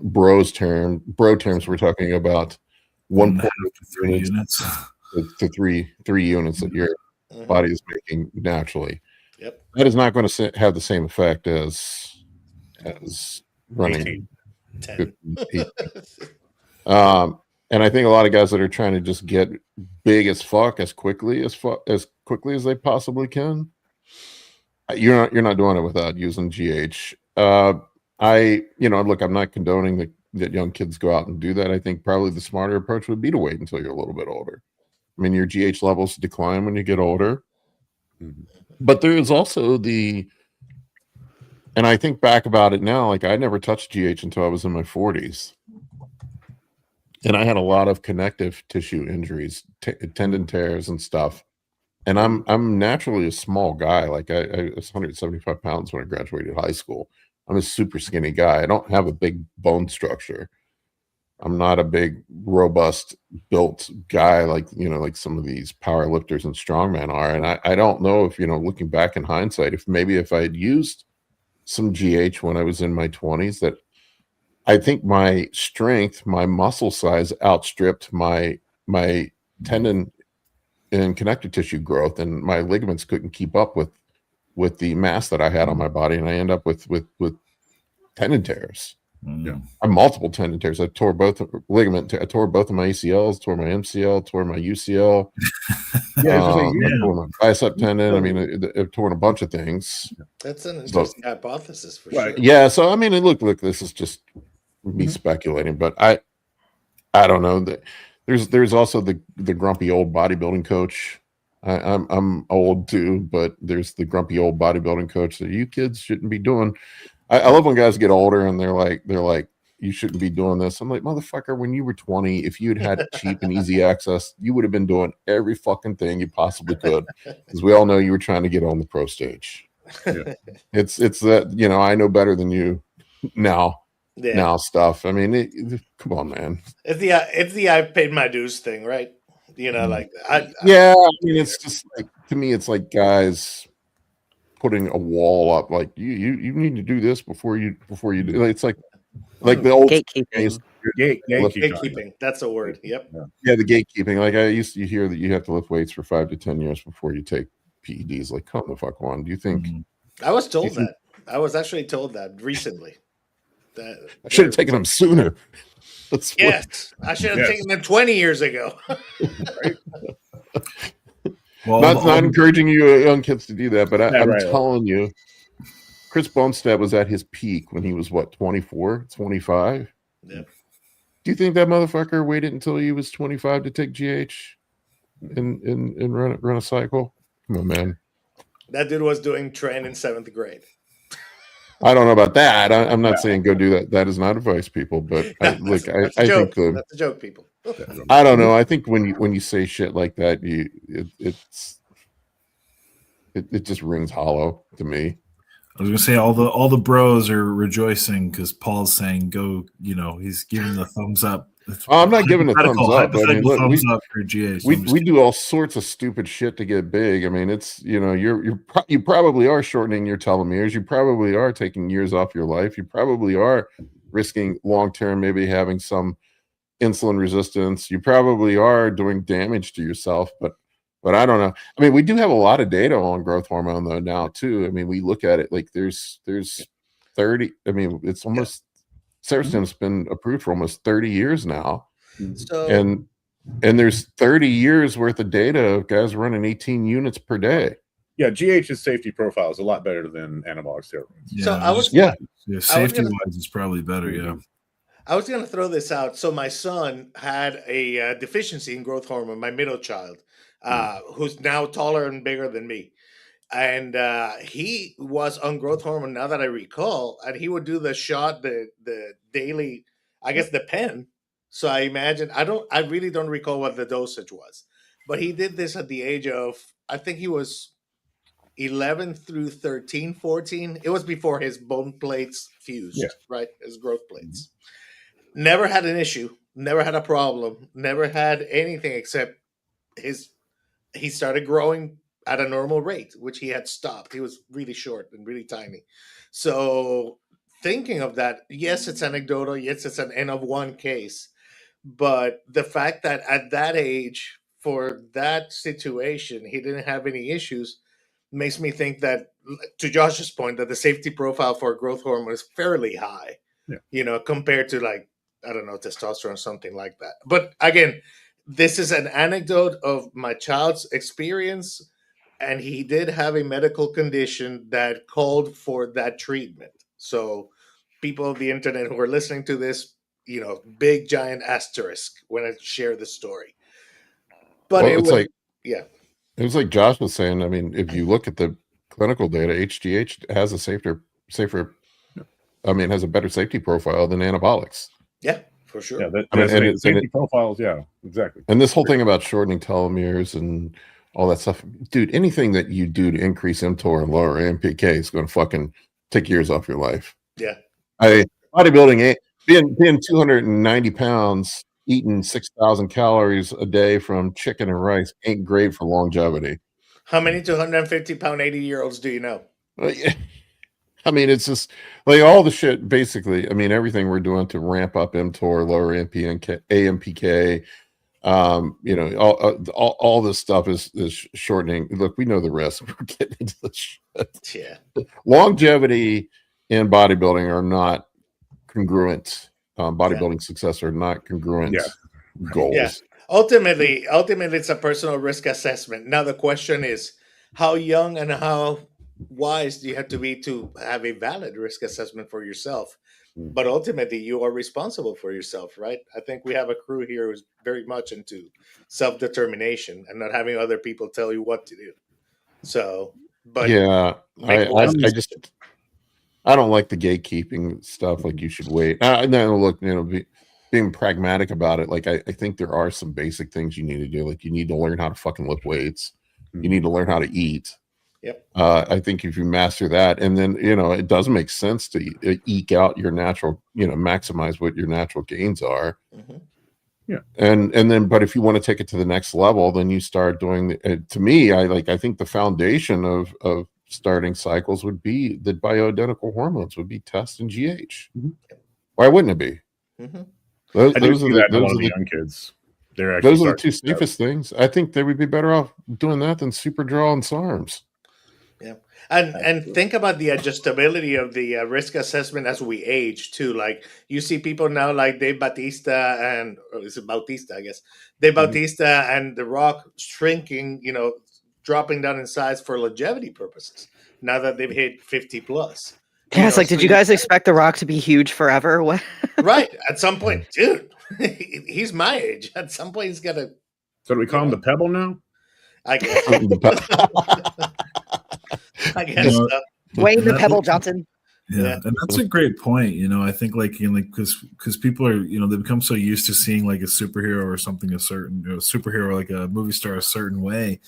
bro terms, we're talking about 1.3 units to 3 units that your body is making naturally. Yep. That is not going to have the same effect as running 10. And I think a lot of guys that are trying to just get big as fuck as quickly as they possibly can, you're not doing it without using GH. Look, I'm not condoning that young kids go out and do that. I think probably the smarter approach would be to wait until you're a little bit older. I mean, your GH levels decline when you get older. But there is also and I think back about it now, like I never touched GH until I was in my 40s. And I had a lot of connective tissue injuries, tendon tears and stuff. and I'm naturally a small guy. Like I was 175 pounds when I graduated high school. I'm a super skinny guy. I don't have a big bone structure. I'm not a big, robust, built guy like, like some of these power lifters and strongmen are. And I don't know if, looking back in hindsight, if maybe if I had used some GH when I was in my 20s, that I think my strength, my muscle size outstripped my tendon and connective tissue growth, and my ligaments couldn't keep up with the mass that I had on my body, and I end up with tendon tears. Yeah. I multiple tendon tears. I tore both I tore both of my ACLs, tore my MCL, tore my UCL. I tore my bicep tendon. I mean, I've torn a bunch of things. That's an interesting hypothesis for sure. Yeah. So I mean, look, this is just me speculating, but I don't know. There's also the grumpy old bodybuilding coach. I'm old too, but there's the grumpy old bodybuilding coach that you kids shouldn't be doing. I love when guys get older and they're like, you shouldn't be doing this. I'm like, motherfucker, when you were 20, if you'd had cheap and easy access, you would have been doing every fucking thing you possibly could. Because we all know you were trying to get on the pro stage. Yeah. It's that, I know better than you now. Yeah. Now stuff. I mean, come on, man. It's the I've paid my dues thing, right? Like I mean, it's just like, to me, it's like guys putting a wall up, like you need to do this before you do. It's like the old gatekeeping. Gatekeeping. That's a word. Yep. Yeah, the gatekeeping. Like you hear that you have to lift weights for 5 to 10 years before you take PEDs. Like, come the fuck on. Do you think? I was told that. I was actually told that recently. I should have taken them sooner. Yes, I should have taken them 20 years ago. Right? Well, not encouraging you young kids to do that, but I'm telling you, Chris Bumstead was at his peak when he was, 24, 25? Yep. Do you think that motherfucker waited until he was 25 to take GH and run a cycle? Come on, man. That dude was doing tren in 7th grade. I don't know about that. I'm not saying go do that. That is not advice, people. But I think that's a joke, people. I don't know. I think when you say shit like that, it just rings hollow to me. I was gonna say all the bros are rejoicing because Paul's saying go. He's giving the thumbs up. I'm not giving a thumbs up. I mean, look, thumbs up for GA. So we do all sorts of stupid shit to get big. I mean, it's you probably are shortening your telomeres. You probably are taking years off your life. You probably are risking long term, maybe having some insulin resistance. You probably are doing damage to yourself, but I don't know. I mean, we do have a lot of data on growth hormone though now too. I mean, we look at it like there's 30. I mean, it's almost Serostim's been approved for almost 30 years now. So, and there's 30 years worth of data of guys running 18 units per day. Yeah, GH's safety profile is a lot better than anabolic steroids. Yeah, so safety wise, it's probably better. Yeah. I was going to throw this out. So my son had a deficiency in growth hormone, my middle child, who's now taller and bigger than me. And he was on growth hormone, now that I recall, and he would do the shot, the daily, I guess the pen. So I imagine, I really don't recall what the dosage was, but he did this at the age of, I think he was 11 through 13, 14. It was before his bone plates fused, right? His growth plates. Never had an issue, never had a problem, never had anything except he started growing at a normal rate, which he had stopped. He was really short and really tiny. So thinking of that, yes, it's anecdotal. Yes, it's an N of 1 case. But the fact that at that age, for that situation, he didn't have any issues makes me think that, to Josh's point, that the safety profile for growth hormone is fairly high, compared to like, I don't know, testosterone or something like that. But again, this is an anecdote of my child's experience. And he did have a medical condition that called for that treatment. So people of the internet who are listening to this, big giant asterisk when I share the story. But it was like Josh was saying. I mean, if you look at the clinical data, HGH has a safer, has a better safety profile than anabolics. Yeah, for sure. Yeah, safety profiles. Yeah, exactly. And this whole thing about shortening telomeres and all that stuff. Dude, anything that you do to increase mTOR and lower AMPK is going to fucking take years off your life. Yeah. Bodybuilding, being 290 pounds, eating 6,000 calories a day from chicken and rice ain't great for longevity. How many 250-pound 80-year-olds do you know? I mean, it's just like all the shit, basically. I mean, everything we're doing to ramp up mTOR, lower AMPK, all this stuff is shortening. Look, we know the rest. We're getting into the shit. Yeah. Longevity and bodybuilding are not congruent. Bodybuilding success are not congruent goals. Yeah. Ultimately, it's a personal risk assessment. Now, the question is, how young and how wise do you have to be to have a valid risk assessment for yourself? But ultimately, you are responsible for yourself, right? I think we have a crew here who's very much into self-determination and not having other people tell you what to do. So, but yeah, I don't like the gatekeeping stuff. Like, you should wait. No, look, being pragmatic about it. Like, I think there are some basic things you need to do. Like, you need to learn how to fucking lift weights. You need to learn how to eat. Yep. I think if you master that, and then it does make sense to eke out your natural, maximize what your natural gains are. Mm-hmm. Yeah. And then, but if you want to take it to the next level, then you start doing. To me, I think the foundation of starting cycles would be the bioidentical hormones would be test and GH. Mm-hmm. Why wouldn't it be? Mm-hmm. Those are the young kids. Those are the two safest things. I think they would be better off doing that than super draw and SARMs. Yeah, and think about the adjustability of the risk assessment as we age too. Like, you see people now like Dave Bautista and is it Bautista? I guess Dave Bautista and The Rock shrinking, dropping down in size for longevity purposes. Now that they've hit 50 plus. Yeah, it's like, did you guys expect The Rock to be huge forever? What? Right. At some point, dude, he's my age. At some point, he's got to. So do we call him the Pebble now? I guess. I guess so. Wayne the Pebble Johnson. Yeah, and that's a great point. I think because people are they become so used to seeing like a superhero or something a superhero like a movie star a certain way.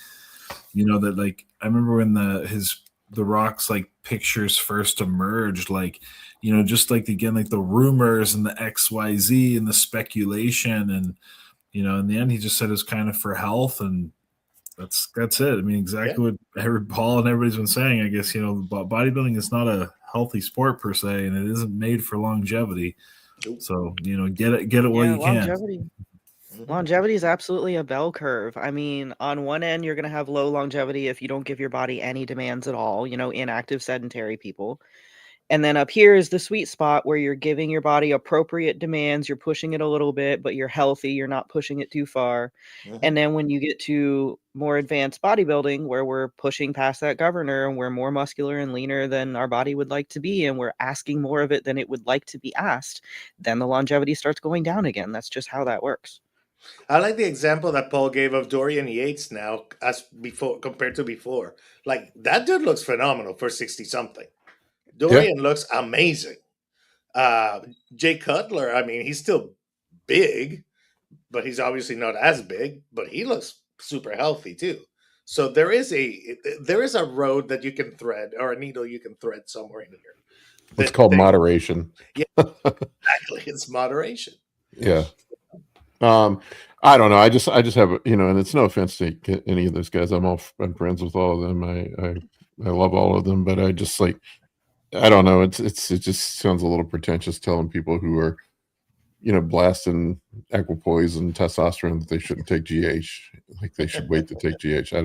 That like I remember when the Rock's like pictures first emerged, like just like again like the rumors and the XYZ and the speculation and in the end he just said it's kind of for health and that's it. I mean, exactly what Paul and everybody's been saying. I guess bodybuilding is not a healthy sport per se, and it isn't made for longevity. So get it while you can. Longevity is absolutely a bell curve. I mean, on one end, you're going to have low longevity if you don't give your body any demands at all. Inactive, sedentary people. And then up here is the sweet spot where you're giving your body appropriate demands. You're pushing it a little bit, but you're healthy. You're not pushing it too far. Mm-hmm. And then when you get to more advanced bodybuilding, where we're pushing past that governor and we're more muscular and leaner than our body would like to be, and we're asking more of it than it would like to be asked, then the longevity starts going down again. That's just how that works. I like the example that Paul gave of Dorian Yates now as before compared to before. Like, that dude looks phenomenal for 60-something. Dorian looks amazing. Jay Cutler, I mean, he's still big, but he's obviously not as big, but he looks super healthy too. So there is a road that you can thread, or a needle you can thread somewhere in here. It's called moderation. Yeah, exactly. It's moderation. Yeah. I don't know. I just have, and it's no offense to any of those guys. I'm friends with all of them. I love all of them, but I just like, I don't know. It just sounds a little pretentious telling people who are, blasting equipoise and testosterone that they shouldn't take GH. Like, they should wait to take GH. I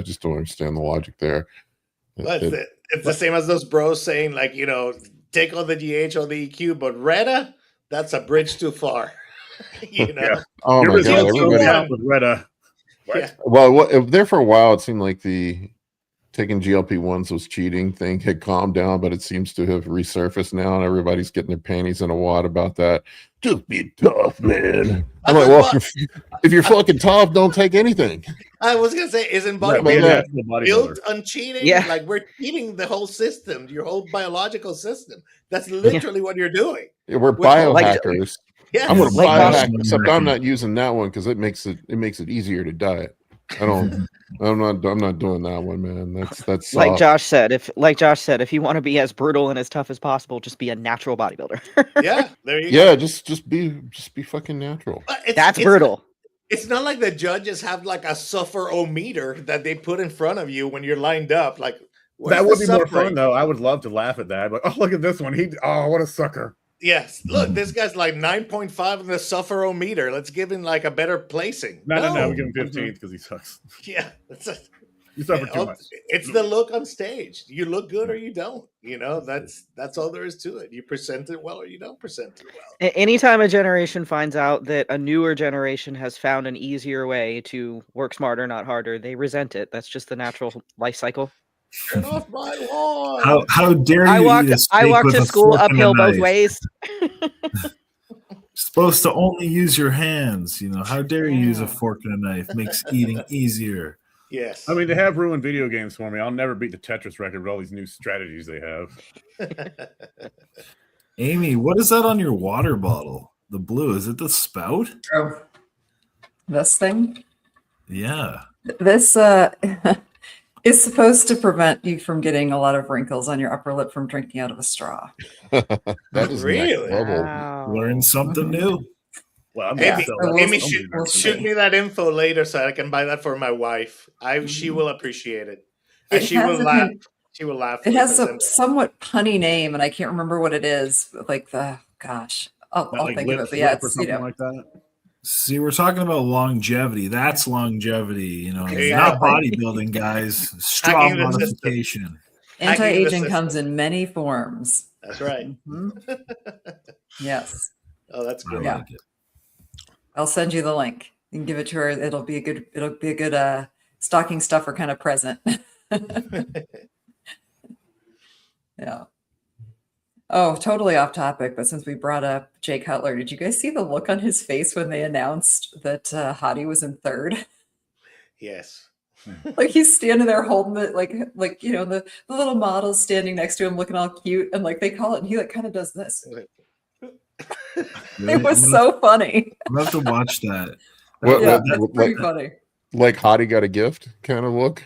just don't understand the logic there. It's the same as those bros saying like, take all the GH or the EQ, but Retta, that's a bridge too far. Yeah. Oh my God! Everybody with Retta. Yeah. Well, there for a while, it seemed like the taking GLP-1s was cheating thing had calmed down, but it seems to have resurfaced now, and everybody's getting their panties in a wad about that. Just be tough, man. I'm like, well, if you're fucking tough, don't take anything. I was gonna say, isn't bodybuilding built on cheating? Yeah. Like, we're cheating the whole system, your whole biological system. That's literally what you're doing. Yeah, we're biohackers. Yeah, I'm gonna biohack, except I'm not using that one because it makes it easier to diet. I don't. I'm not doing that one, man. That's Like soft. Josh said, if you want to be as brutal and as tough as possible, just be a natural bodybuilder. Yeah, there you Yeah, go. just be fucking natural. But That's brutal. It's not like the judges have like a suffer-o-meter that they put in front of you when you're lined up. Like, That would be more suffering? fun, though. I would love to laugh at that. Like, oh, look at this one. What a sucker. Yes, look, this guy's like 9.5 in the suffer-o-meter. Let's give him like a better placing. No. We give him 15th because he sucks. Yeah, You suffer too much. it's the look on stage. You look good or you don't. That's all there is to it. You present it well or you don't present it well. Anytime a generation finds out that a newer generation has found an easier way to work smarter, not harder, they resent it. That's just the natural life cycle. Turn off my lawn. How dare you eat a steak I walk with to a school fork and a uphill both knife? ways. Supposed to only use your hands. How dare you use a fork and a knife? Makes eating easier. Yes. I mean, they have ruined video games for me. I'll never beat the Tetris record with all these new strategies they have. Amy, what is that on your water bottle? The blue, is it the spout? Oh, this thing? Yeah. This is supposed to prevent you from getting a lot of wrinkles on your upper lip from drinking out of a straw. That is Really? next level. Wow. Learn something new. Well, I'm Amy, gonna sell that. Amy, we'll shoot me that info later so I can buy that for my wife. She will appreciate it. And It she has will a- laugh. She will laugh. It has when I a send somewhat punny name, and I can't remember what it is. Like I'll Like think of lip it. But yeah, slip or it's something like that. See, we're talking about longevity. That's longevity. Exactly. Not bodybuilding, guys. Straw Hacking the system. modification. anti-aging system. comes in many forms. That's right. Mhm. Yes, Oh, that's I good. Yeah. like it. I'll send you the link. You can give it to her. It'll be a good stocking stuffer kind of present. Yeah. Oh, totally off topic, but since we brought up Jay Cutler, did you guys see the look on his face when they announced that Hottie was in third? Yes. Like he's standing there holding it, like the little model's standing next to him, looking all cute, and like they call it, and he like kind of does this. Really? It was I'm so funny. gonna have to watch that. What, Yeah, what- that's what- pretty like, funny. like Hottie got a gift kind of look.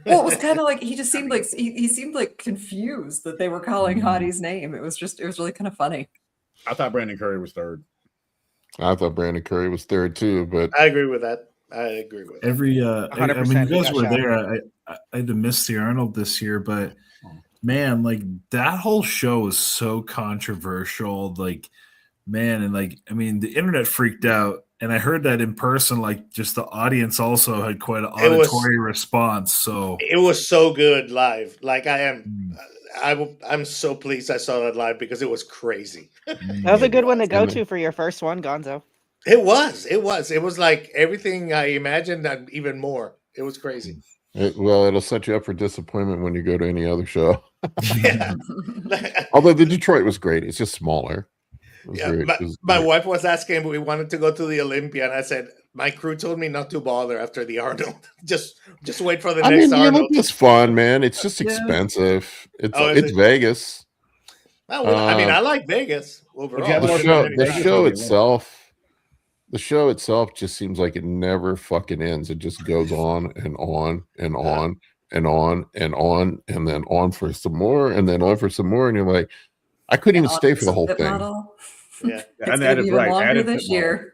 Well, it was kind of like he just seemed like he seemed like confused that they were calling Mm-hmm. Hottie's name. It was really kind of funny. I thought Brandon Curry was third. I thought Brandon Curry was third too, but I agree with that. I agree with that. Every I mean, 100% you guys got were shot. there. I had to miss the Arnold this year, but man, like that whole show was so controversial. Like, man, and like I mean, the internet freaked out. And I heard that in person, like just the audience also had quite an It was- auditory response. So It was so good live. Like I'm so pleased I saw that live because it was crazy. That was a good one to go And- to for your first one, Gonzo. It was like everything I imagined and even more. It was crazy. it'll set you up for disappointment when you go to any other show. Yeah. Although the Detroit was great, it's just smaller. It was Yeah, very- my, it was my great. wife was asking, but we wanted to go to the Olympia, and I said my crew told me not to bother after the Arnold. just wait for the I next mean, the Arnold. Olympia's fun, man. It's just Yeah. expensive. It's Oh, is it's it? Vegas. Oh, well, I mean, Uh, I like Vegas overall. have The more show, than the Vegas show will be itself, the show itself just seems like it never fucking ends. It just goes on and on and on and on and on and then on for some more and then on for some more, and you're like, I couldn't even stay for the whole Fit thing. model. Yeah. It's And gonna added, be even right, longer added this fit model. year.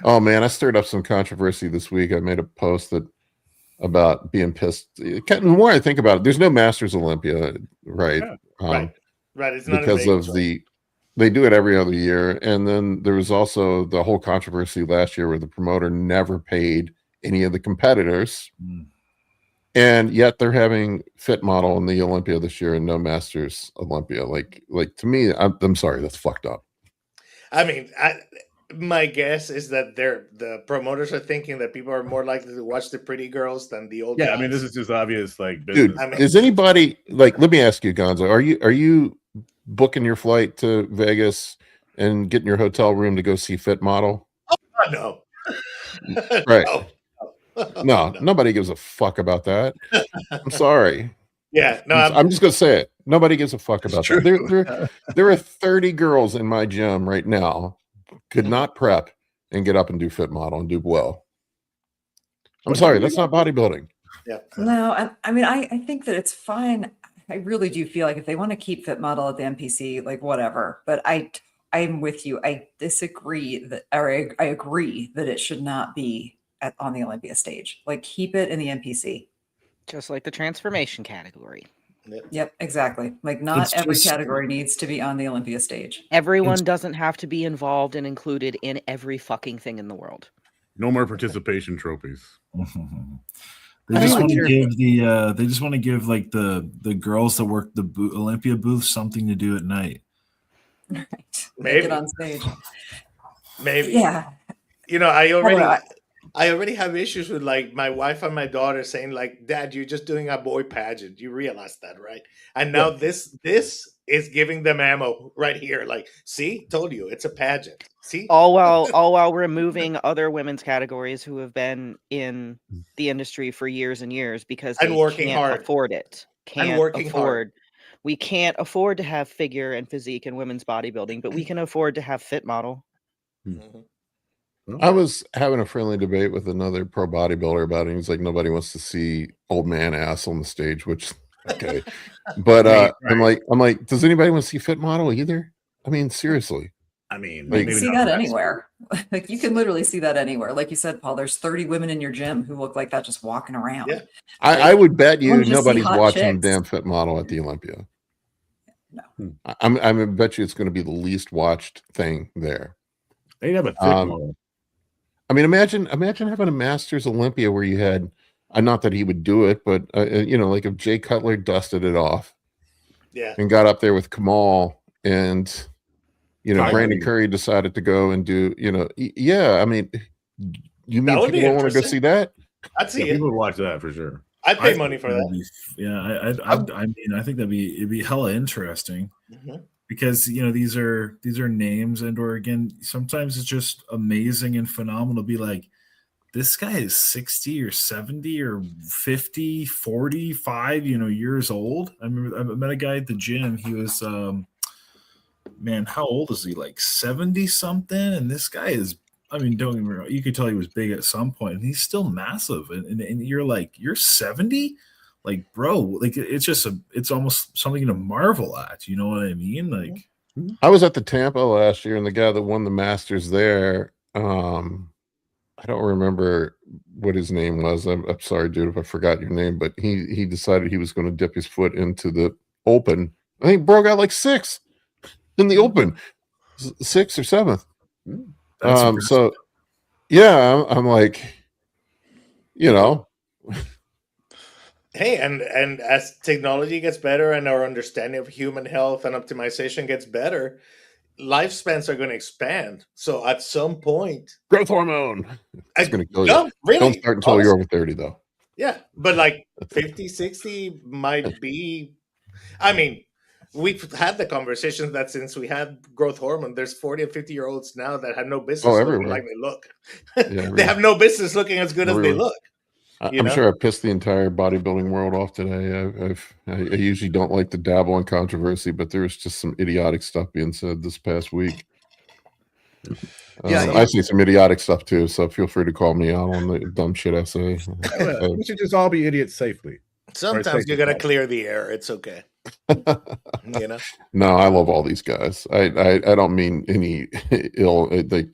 Oh man, I stirred up some controversy this week. I made a post about being pissed. The more I think about it, there's no Masters Olympia, right? Yeah, Right. It's not in Because Vegas, of right? they do it every other year. And then there was also the whole controversy last year where the promoter never paid any of the competitors. Mm. And yet they're having fit model in the Olympia this year and no Masters Olympia. Like to me, I'm sorry, that's fucked up. I mean, my guess is that the promoters are thinking that people are more likely to watch the pretty girls than the old. Yeah, guys. I mean, this is just obvious, like business. Dude, I mean- is anybody like, let me ask you, Gonzo, are you booking your flight to Vegas and getting your hotel room to go see fit model? no. Right. No. No, nobody gives a fuck about that. I'm sorry. Yeah, no, I'm just gonna say it. Nobody gives a fuck about that. There are 30 girls in my gym right now could not prep and get up and do fit model and do well. I'm sorry, that's not bodybuilding. Yeah. No, I mean, I think that it's fine. I really do feel like if they want to keep Fit Model at the NPC, like whatever. But I'm with you. I disagree that, or I agree that it should not be on the Olympia stage. Like keep it in the NPC. Just like the transformation category. Yep, exactly. Like not It's every just- category needs to be on the Olympia stage. Everyone doesn't have to be involved and included in every fucking thing in the world. No more participation trophies. They just want to give they just want to give like the girls that work the Olympia booth something to do at night. Right. Maybe. Get on stage. Maybe. Yeah. You know, I already have issues with like my wife and my daughter saying like, "Dad, you're just doing a boy pageant. You realize that, right?" And now this is giving them ammo right here. Like, see, told you, it's a pageant. See, All while removing other women's categories who have been in the industry for years and years because And they working can't hard. afford it. Working hard. We can't afford to have figure and physique in women's bodybuilding, but we can afford to have Fit Model. Mhm. I was having a friendly debate with another pro bodybuilder about it. He's like, nobody wants to see old man ass on the stage, which okay. But Right. I'm like, does anybody want to see Fit Model either? I mean, seriously. I mean, You Like- can maybe see not that for anywhere. Like you can literally see that anywhere. Like you said, Paul, there's 30 women in your gym who look like that just walking around. Yeah. I would bet you Wanna just see nobody's hot watching chicks. the damn Fit Model at the Olympia. No. I'm gonna bet you it's going to be the least watched thing there. They have a fit Um, model. I mean, imagine having a Masters Olympia where you had, not that he would do it, but you know, like if Jay Cutler dusted it off Yeah. and got up there with Kamal and, you know, Kyrie. Brandon Curry decided to go and do, you know, yeah. I mean, you mean That would be people want to go interesting. see that? I'd see Yeah, it. people would watch that for sure. I'd I pay think money for that. that'd be- yeah, I mean, I think it'd be hella interesting Mhm. because you know these are names and or again sometimes it's just amazing and phenomenal to be like this guy is 60 or 70 or 50 45 you know years old. I remember I met a guy at the gym. He was man, how old is he? Like 70 something, and this guy is, I mean, don't get me wrong, you could tell he was big at some point and he's still massive, and you're like, you're 70, like bro, like it's just it's almost something to marvel at, you know what I mean? Like I was at the Tampa last year, and the guy that won the Masters there, I don't remember what his name was. I'm sorry, dude, if I forgot your name, but he decided he was going to dip his foot into the Open. I think bro got like 6 in the Open, 6th or 7th. that's impressive. So yeah, I'm like, you know, Hey, and as technology gets better and our understanding of human health and optimization gets better, lifespans are going to expand. So at some point, growth hormone. It's going to kill you. no, really, Don't start until honestly. you're over 30, though. Yeah, but like 50, 60 might be. I mean, we've had the conversations that since we had growth hormone, there's 40 and 50-year-olds now that have no business looking everywhere. like they look. Yeah, They have no business looking as good as they Everywhere. look. You I'm know? sure I pissed the entire bodybuilding world off today. I usually don't like to dabble in controversy, but there was just some idiotic stuff being said this past week. Yeah, I see some idiotic stuff too, so feel free to call me out on the dumb shit I say. We should just all be idiots safely. Sometimes you got to clear the air. It's okay. You know? No, I love all these guys. I don't mean any ill.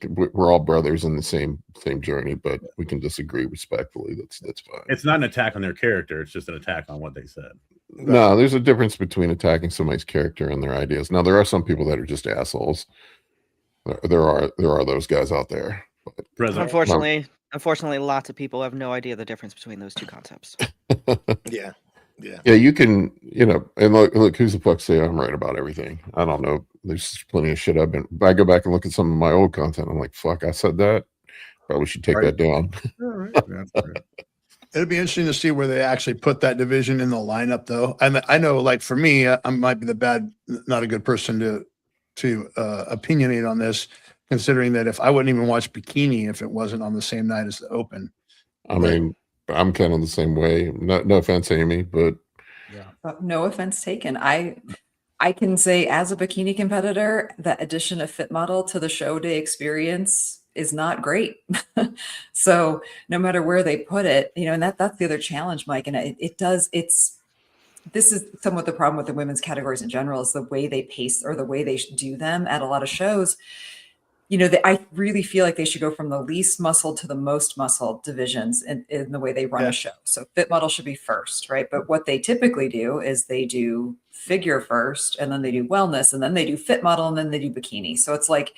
We're all brothers in the same journey, but we can disagree respectfully. That's fine. It's not an attack on their character. It's just an attack on what they said. No, there's a difference between attacking somebody's character and their ideas. Now, there are some people that are just assholes. There are those guys out there. President, Unfortunately, lots of people have no idea the difference between those two concepts. Yeah. Yeah, you can, you know, and look, who's the fuck say I'm right about everything? I don't know. There's plenty of shit I go back and look at some of my old content. I'm like, fuck, I said that. Probably should take that down. all right. That's great. It'd be interesting to see where they actually put that division in the lineup, though. And I know, like for me, I might be not a good person to opinionate on this, considering that if I wouldn't even watch bikini if it wasn't on the same night as the Open. I mean, I'm kind of the same way. No offense, Amy, but No offense taken. I can say as a bikini competitor, that addition of Fit Model to the show day experience is not great. So no matter where they put it, and that's the other challenge, Mike. And this is somewhat the problem with the women's categories in general, is the way they pace or the way they do them at a lot of shows. I really feel like they should go from the least muscle to the most muscle divisions in the way they run a show. So fit model should be first, right? But what they typically do is they do figure first, and then they do wellness, and then they do fit model, and then they do bikini. So it's like,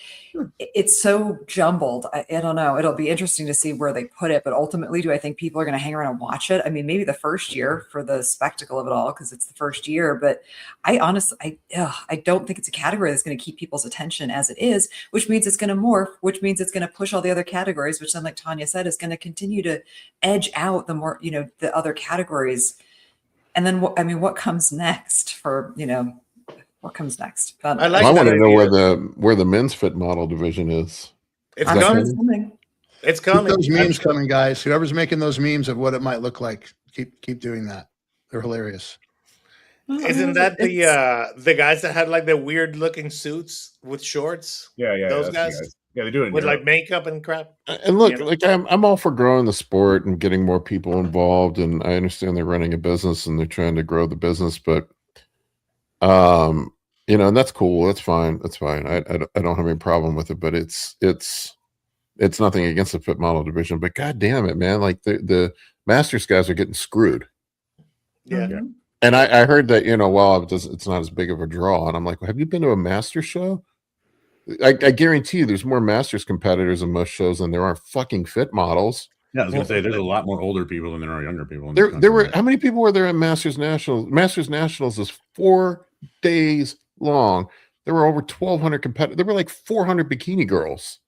it's so jumbled. I don't know. It'll be interesting to see where they put it, but ultimately, do I think people are going to hang around and watch it? I mean, maybe the first year for the spectacle of it all, because it's the first year, but I honestly, I don't think it's a category that's going to keep people's attention as it is, which means it's going to morph, which means it's going to push all the other categories, which then, like Tanya said, is going to continue to edge out the more, the other categories. And then what comes next for, what comes next? I want to know where the men's fit model division is. It's coming. It's coming. Keep those memes coming, guys. Whoever's making those memes of what it might look like, keep doing that. They're hilarious. Isn't that the guys that had like the weird looking suits with shorts? Yeah. Those guys. Yeah, they do it with like makeup and crap. And look, like I'm all for growing the sport and getting more people involved. And I understand they're running a business and they're trying to grow the business, but and that's cool. That's fine. That's fine. I don't have any problem with it. But it's nothing against the fit model division. But god damn it, man! Like the Masters guys are getting screwed. Yeah. Mm-hmm. And I heard that it's not as big of a draw. And I'm like, well, have you been to a Masters show? I guarantee you, there's more Masters competitors in most shows than there are fucking fit models. Yeah, I was gonna say there's a lot more older people than there are younger people. There were how many people were there at Masters Nationals? Masters Nationals is 4 days long. There were over 1,200 competitors. There were like 400 bikini girls.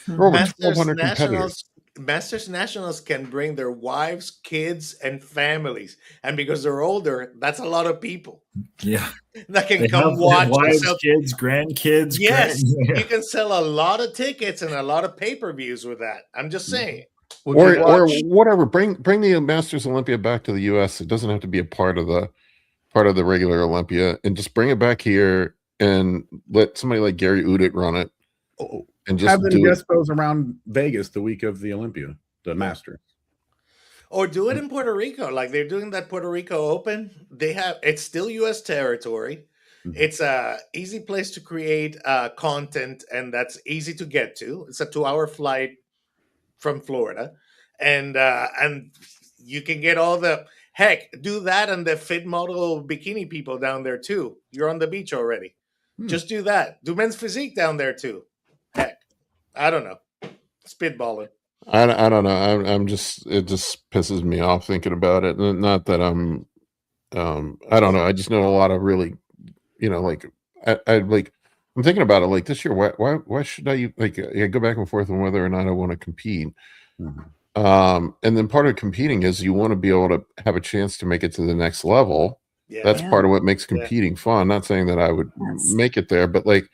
There were over 1,200 competitors. Masters Nationals can bring their wives, kids, and families, and because they're older, that's a lot of people. Yeah, that can come watch. Wives, kids, grandkids. Yes, you can sell a lot of tickets and a lot of pay-per-views with that. I'm just saying. Or whatever. Bring the Masters Olympia back to the U.S. It doesn't have to be a part of the regular Olympia, and just bring it back here and let somebody like Gary Udit run it. And just have them guest those around Vegas the week of the Olympia, the Masters. Or do it in Puerto Rico, like they're doing that Puerto Rico Open. It's still U.S. territory. Mm-hmm. It's a easy place to create content, and that's easy to get to. It's a 2-hour flight from Florida, and you can get all the do that and the fit model bikini people down there too. You're on the beach already. Just do that. Do men's physique down there too. Heck, I don't know. Spitballing. I don't know. I'm just, it just pisses me off thinking about it. Not that I'm I don't know. I just know a lot of really, like I'm thinking about it like this year. Why should I go back and forth on whether or not I want to compete? Mm-hmm. And then part of competing is you want to be able to have a chance to make it to the next level. Yeah. That's part of what makes competing fun. Not saying that I would make it there, but like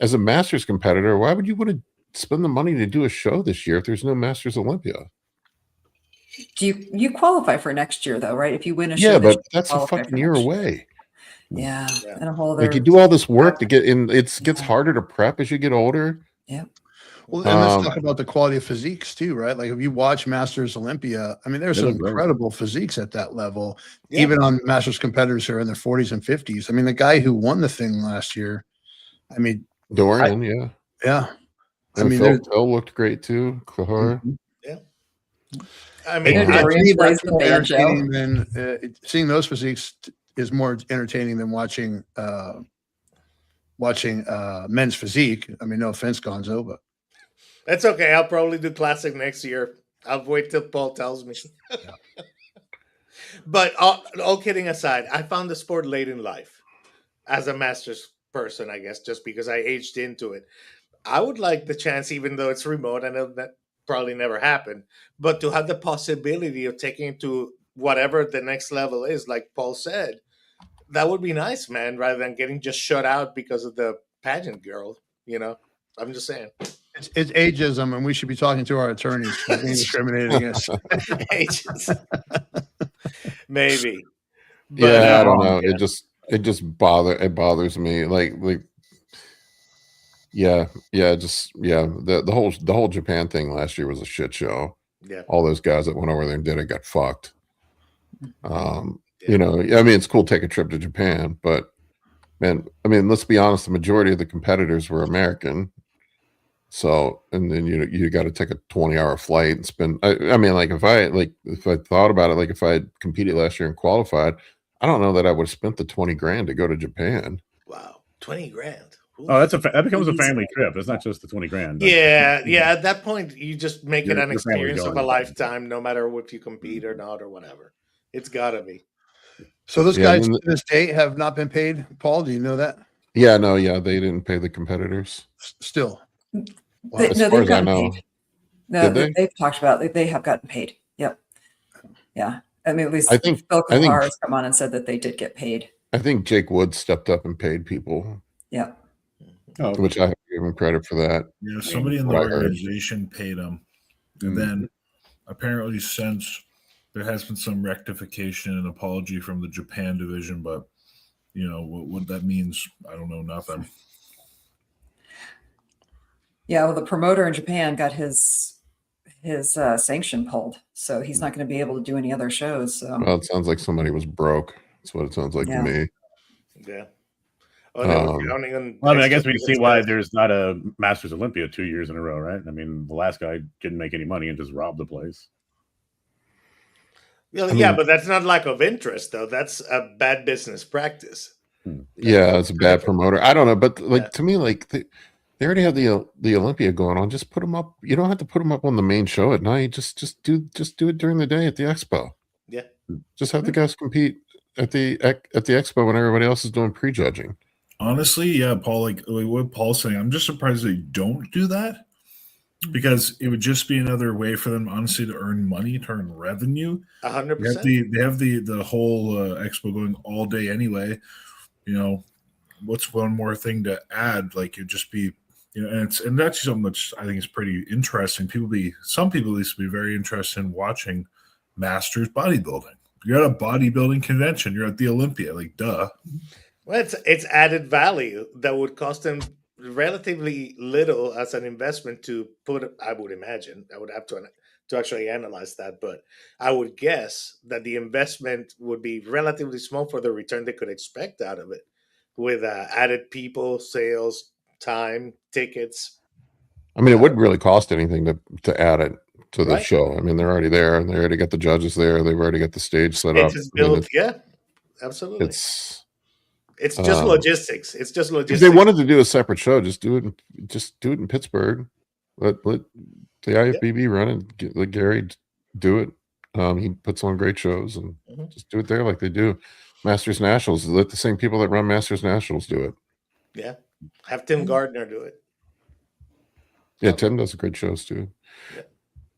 as a Masters competitor, why would you want to spend the money to do a show this year if there's no Masters Olympia? Do you qualify for next year though, right? If you win a show, yeah, but that's a fucking year away. Yeah, and a whole other. Like you do all this work to get in. It gets harder to prep as you get older. Yeah. Well, and let's talk about the quality of physiques too, right? Like if you watch Masters Olympia, I mean, there's some incredible physiques at that level, even on Masters competitors who are in their 40s and 50s. I mean, the guy who won the thing last year, I mean, Dorian, yeah. And I mean, Phil looked great too. Kahar. Yeah. I mean, seeing those physiques is more entertaining than watching men's physique. I mean, no offense, Gonzo, but that's okay. I'll probably do classic next year. I'll wait till Paul tells me. But all kidding aside, I found the sport late in life as a Masters person, I guess, just because I aged into it. I would like the chance, even though it's remote, I know that probably never happened, but to have the possibility of taking it to whatever the next level is, like Paul said, that would be nice, man, rather than getting just shut out because of the pageant girl, I'm just saying. It's ageism, and we should be talking to our attorneys for being discriminated against. Ageism. Maybe. But, I don't know. It just bothers me. Like The whole Japan thing last year was a shit show. Yeah. All those guys that went over there and did it got fucked. Yeah. You know, I mean, it's cool to take a trip to Japan, but man, I mean, let's be honest, the majority of the competitors were American. So, and then you got to take a 20-hour flight and spend. I mean, like if I thought about it, like if I had competed last year and qualified, I don't know that I would have spent the 20 grand to go to Japan. Wow, 20 grand. Oh, that becomes a family trip. It's not just the 20 grand. Yeah. At that point, you just make it an Your family's experience of going. a lifetime, no matter if you compete or not or whatever. It's gotta be. So those Yeah, guys then to this date have not been paid. Paul, do you know that? Yeah, no, yeah, they didn't pay the competitors. Still, As far as I know. No, Did they? they've talked about they have gotten paid. Yep. Yeah. I mean, at least I think- Phil I think- Kahar has come on and said that they did get paid. I think Jake Wood stepped up and paid people, Yeah. Oh, which I have to give him credit for that. Yeah, somebody in the what I heard. organization paid him, and then apparently since there has been some rectification and apology from the Japan division, but you know what that means, I don't know nothing. Yeah. Well, the promoter in Japan got his sanction pulled, so he's not going to be able to do any other shows. So Well, it sounds like somebody was broke. That's what it sounds like Yeah. to me. Yeah. Oh, they were Um, counting on Well, I mean, I guess we extra see why tickets. there's not a Masters Olympia 2 years in a row, right? I mean, the last guy didn't make any money and just robbed the place. Well, I yeah, mean- but that's not lack of interest, though. That's a bad business practice. Yeah, it's a bad promoter. I don't know, but like Yeah. to me, like they already have the Olympia going on. Just put them up. You don't have to put them up on the main show at night. Just do it during the day at the expo. Yeah. Just have the guys compete at the expo when everybody else is doing prejudging. Honestly, yeah, Paul, like what Paul's saying, I'm just surprised they don't do that, because it would just be another way for them, honestly, to earn money, to earn revenue. 100%. They have the whole expo going all day anyway. You know, what's one more thing to add? Like it'd just be, you know, and that's something that I think is pretty interesting. Some people at least be very interested in watching Masters bodybuilding. You're at a bodybuilding convention. You're at the Olympia. Like, duh. Well, it's added value that would cost them relatively little as an investment to put. I would imagine. I would have to actually analyze that, but I would guess that the investment would be relatively small for the return they could expect out of it, with added people, sales, time, tickets. I mean, it wouldn't really cost anything to add it to the Right. show. I mean, they're already there, and they already got the judges there. They've already got the stage set up. It's just I mean, built. Yeah, absolutely. It's just logistics. It's just If logistics. they wanted to do a separate show, just do it in Pittsburgh. Let the IFBB run it. Let Gary do it. He puts on great shows, and Mhm. just do it there like they do Masters Nationals. Let the same people that run Masters Nationals do it. Yeah, have Tim Gardner do it. Yeah, Tim does great shows too. Yeah.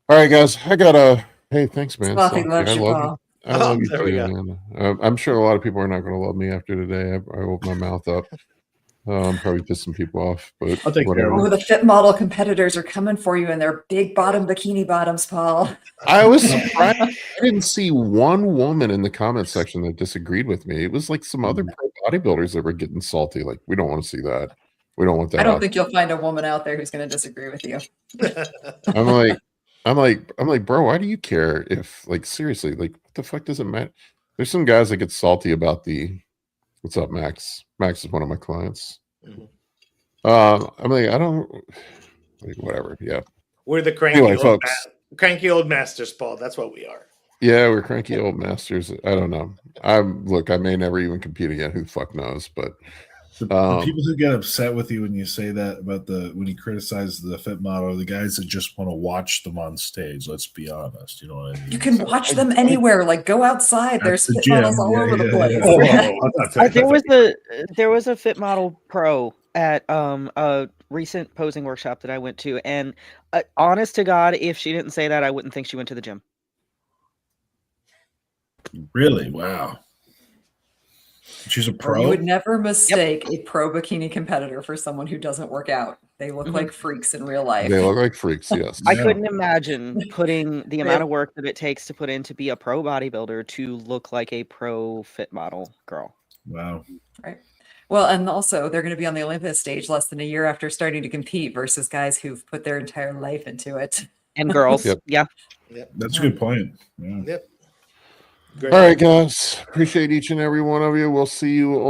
All right, guys, I gotta. Hey, thanks, man. Sloppy Sloppy, loves I you, love Paul. you. I love you there we too, go. man. I'm sure a lot of people are not going to love me after today. I opened my mouth up. I'm probably pissed some people off, but I'll take care whatever. of Oh, the fit model competitors are coming for you in their big bottom bikini bottoms, Paul. I was surprised. I didn't see one woman in the comment section that disagreed with me. It was like some other pro bodybuilders that were getting salty. Like, we don't want to see that. We don't want that. I don't out think you'll find a woman out there who's going to disagree with you. I'm like, bro, why do you care if, like, seriously, like, what the fuck does it matter? There's some guys that get salty about what's up, Max? Max is one of my clients. Mhm. I'm like, I don't, like, whatever. Yeah. We're the cranky, Anyway, old folks. cranky old masters, Paul. That's what we are. Yeah, we're cranky old masters. I don't know. I may never even compete again. Who the fuck knows? But The people who get upset with you when you say that about when you criticize the fit model are the guys that just want to watch them on stage. Let's be honest. You know what I mean? You can watch them anywhere. Like, go outside. There's the fit gym. models all Yeah, over the yeah, place. yeah. There was a fit model pro at a recent posing workshop that I went to, and honest to God, if she didn't say that, I wouldn't think she went to the gym. Really? Wow. She's a Or pro. you would never mistake a pro bikini competitor for someone who doesn't work out. They look like freaks in real life. they look like freaks. Yes. I Yeah. couldn't imagine putting the amount of work that it takes to put in to be a pro bodybuilder to look like a pro fit model girl. Wow. Well, and also they're going to be on the Olympus stage less than a year after starting to compete versus guys who've put their entire life into it. And girls. Yep. Yeah. Yep. That's a good point. Yeah. Yep. Great. All right, guys. Appreciate each and every one of you. We'll see you on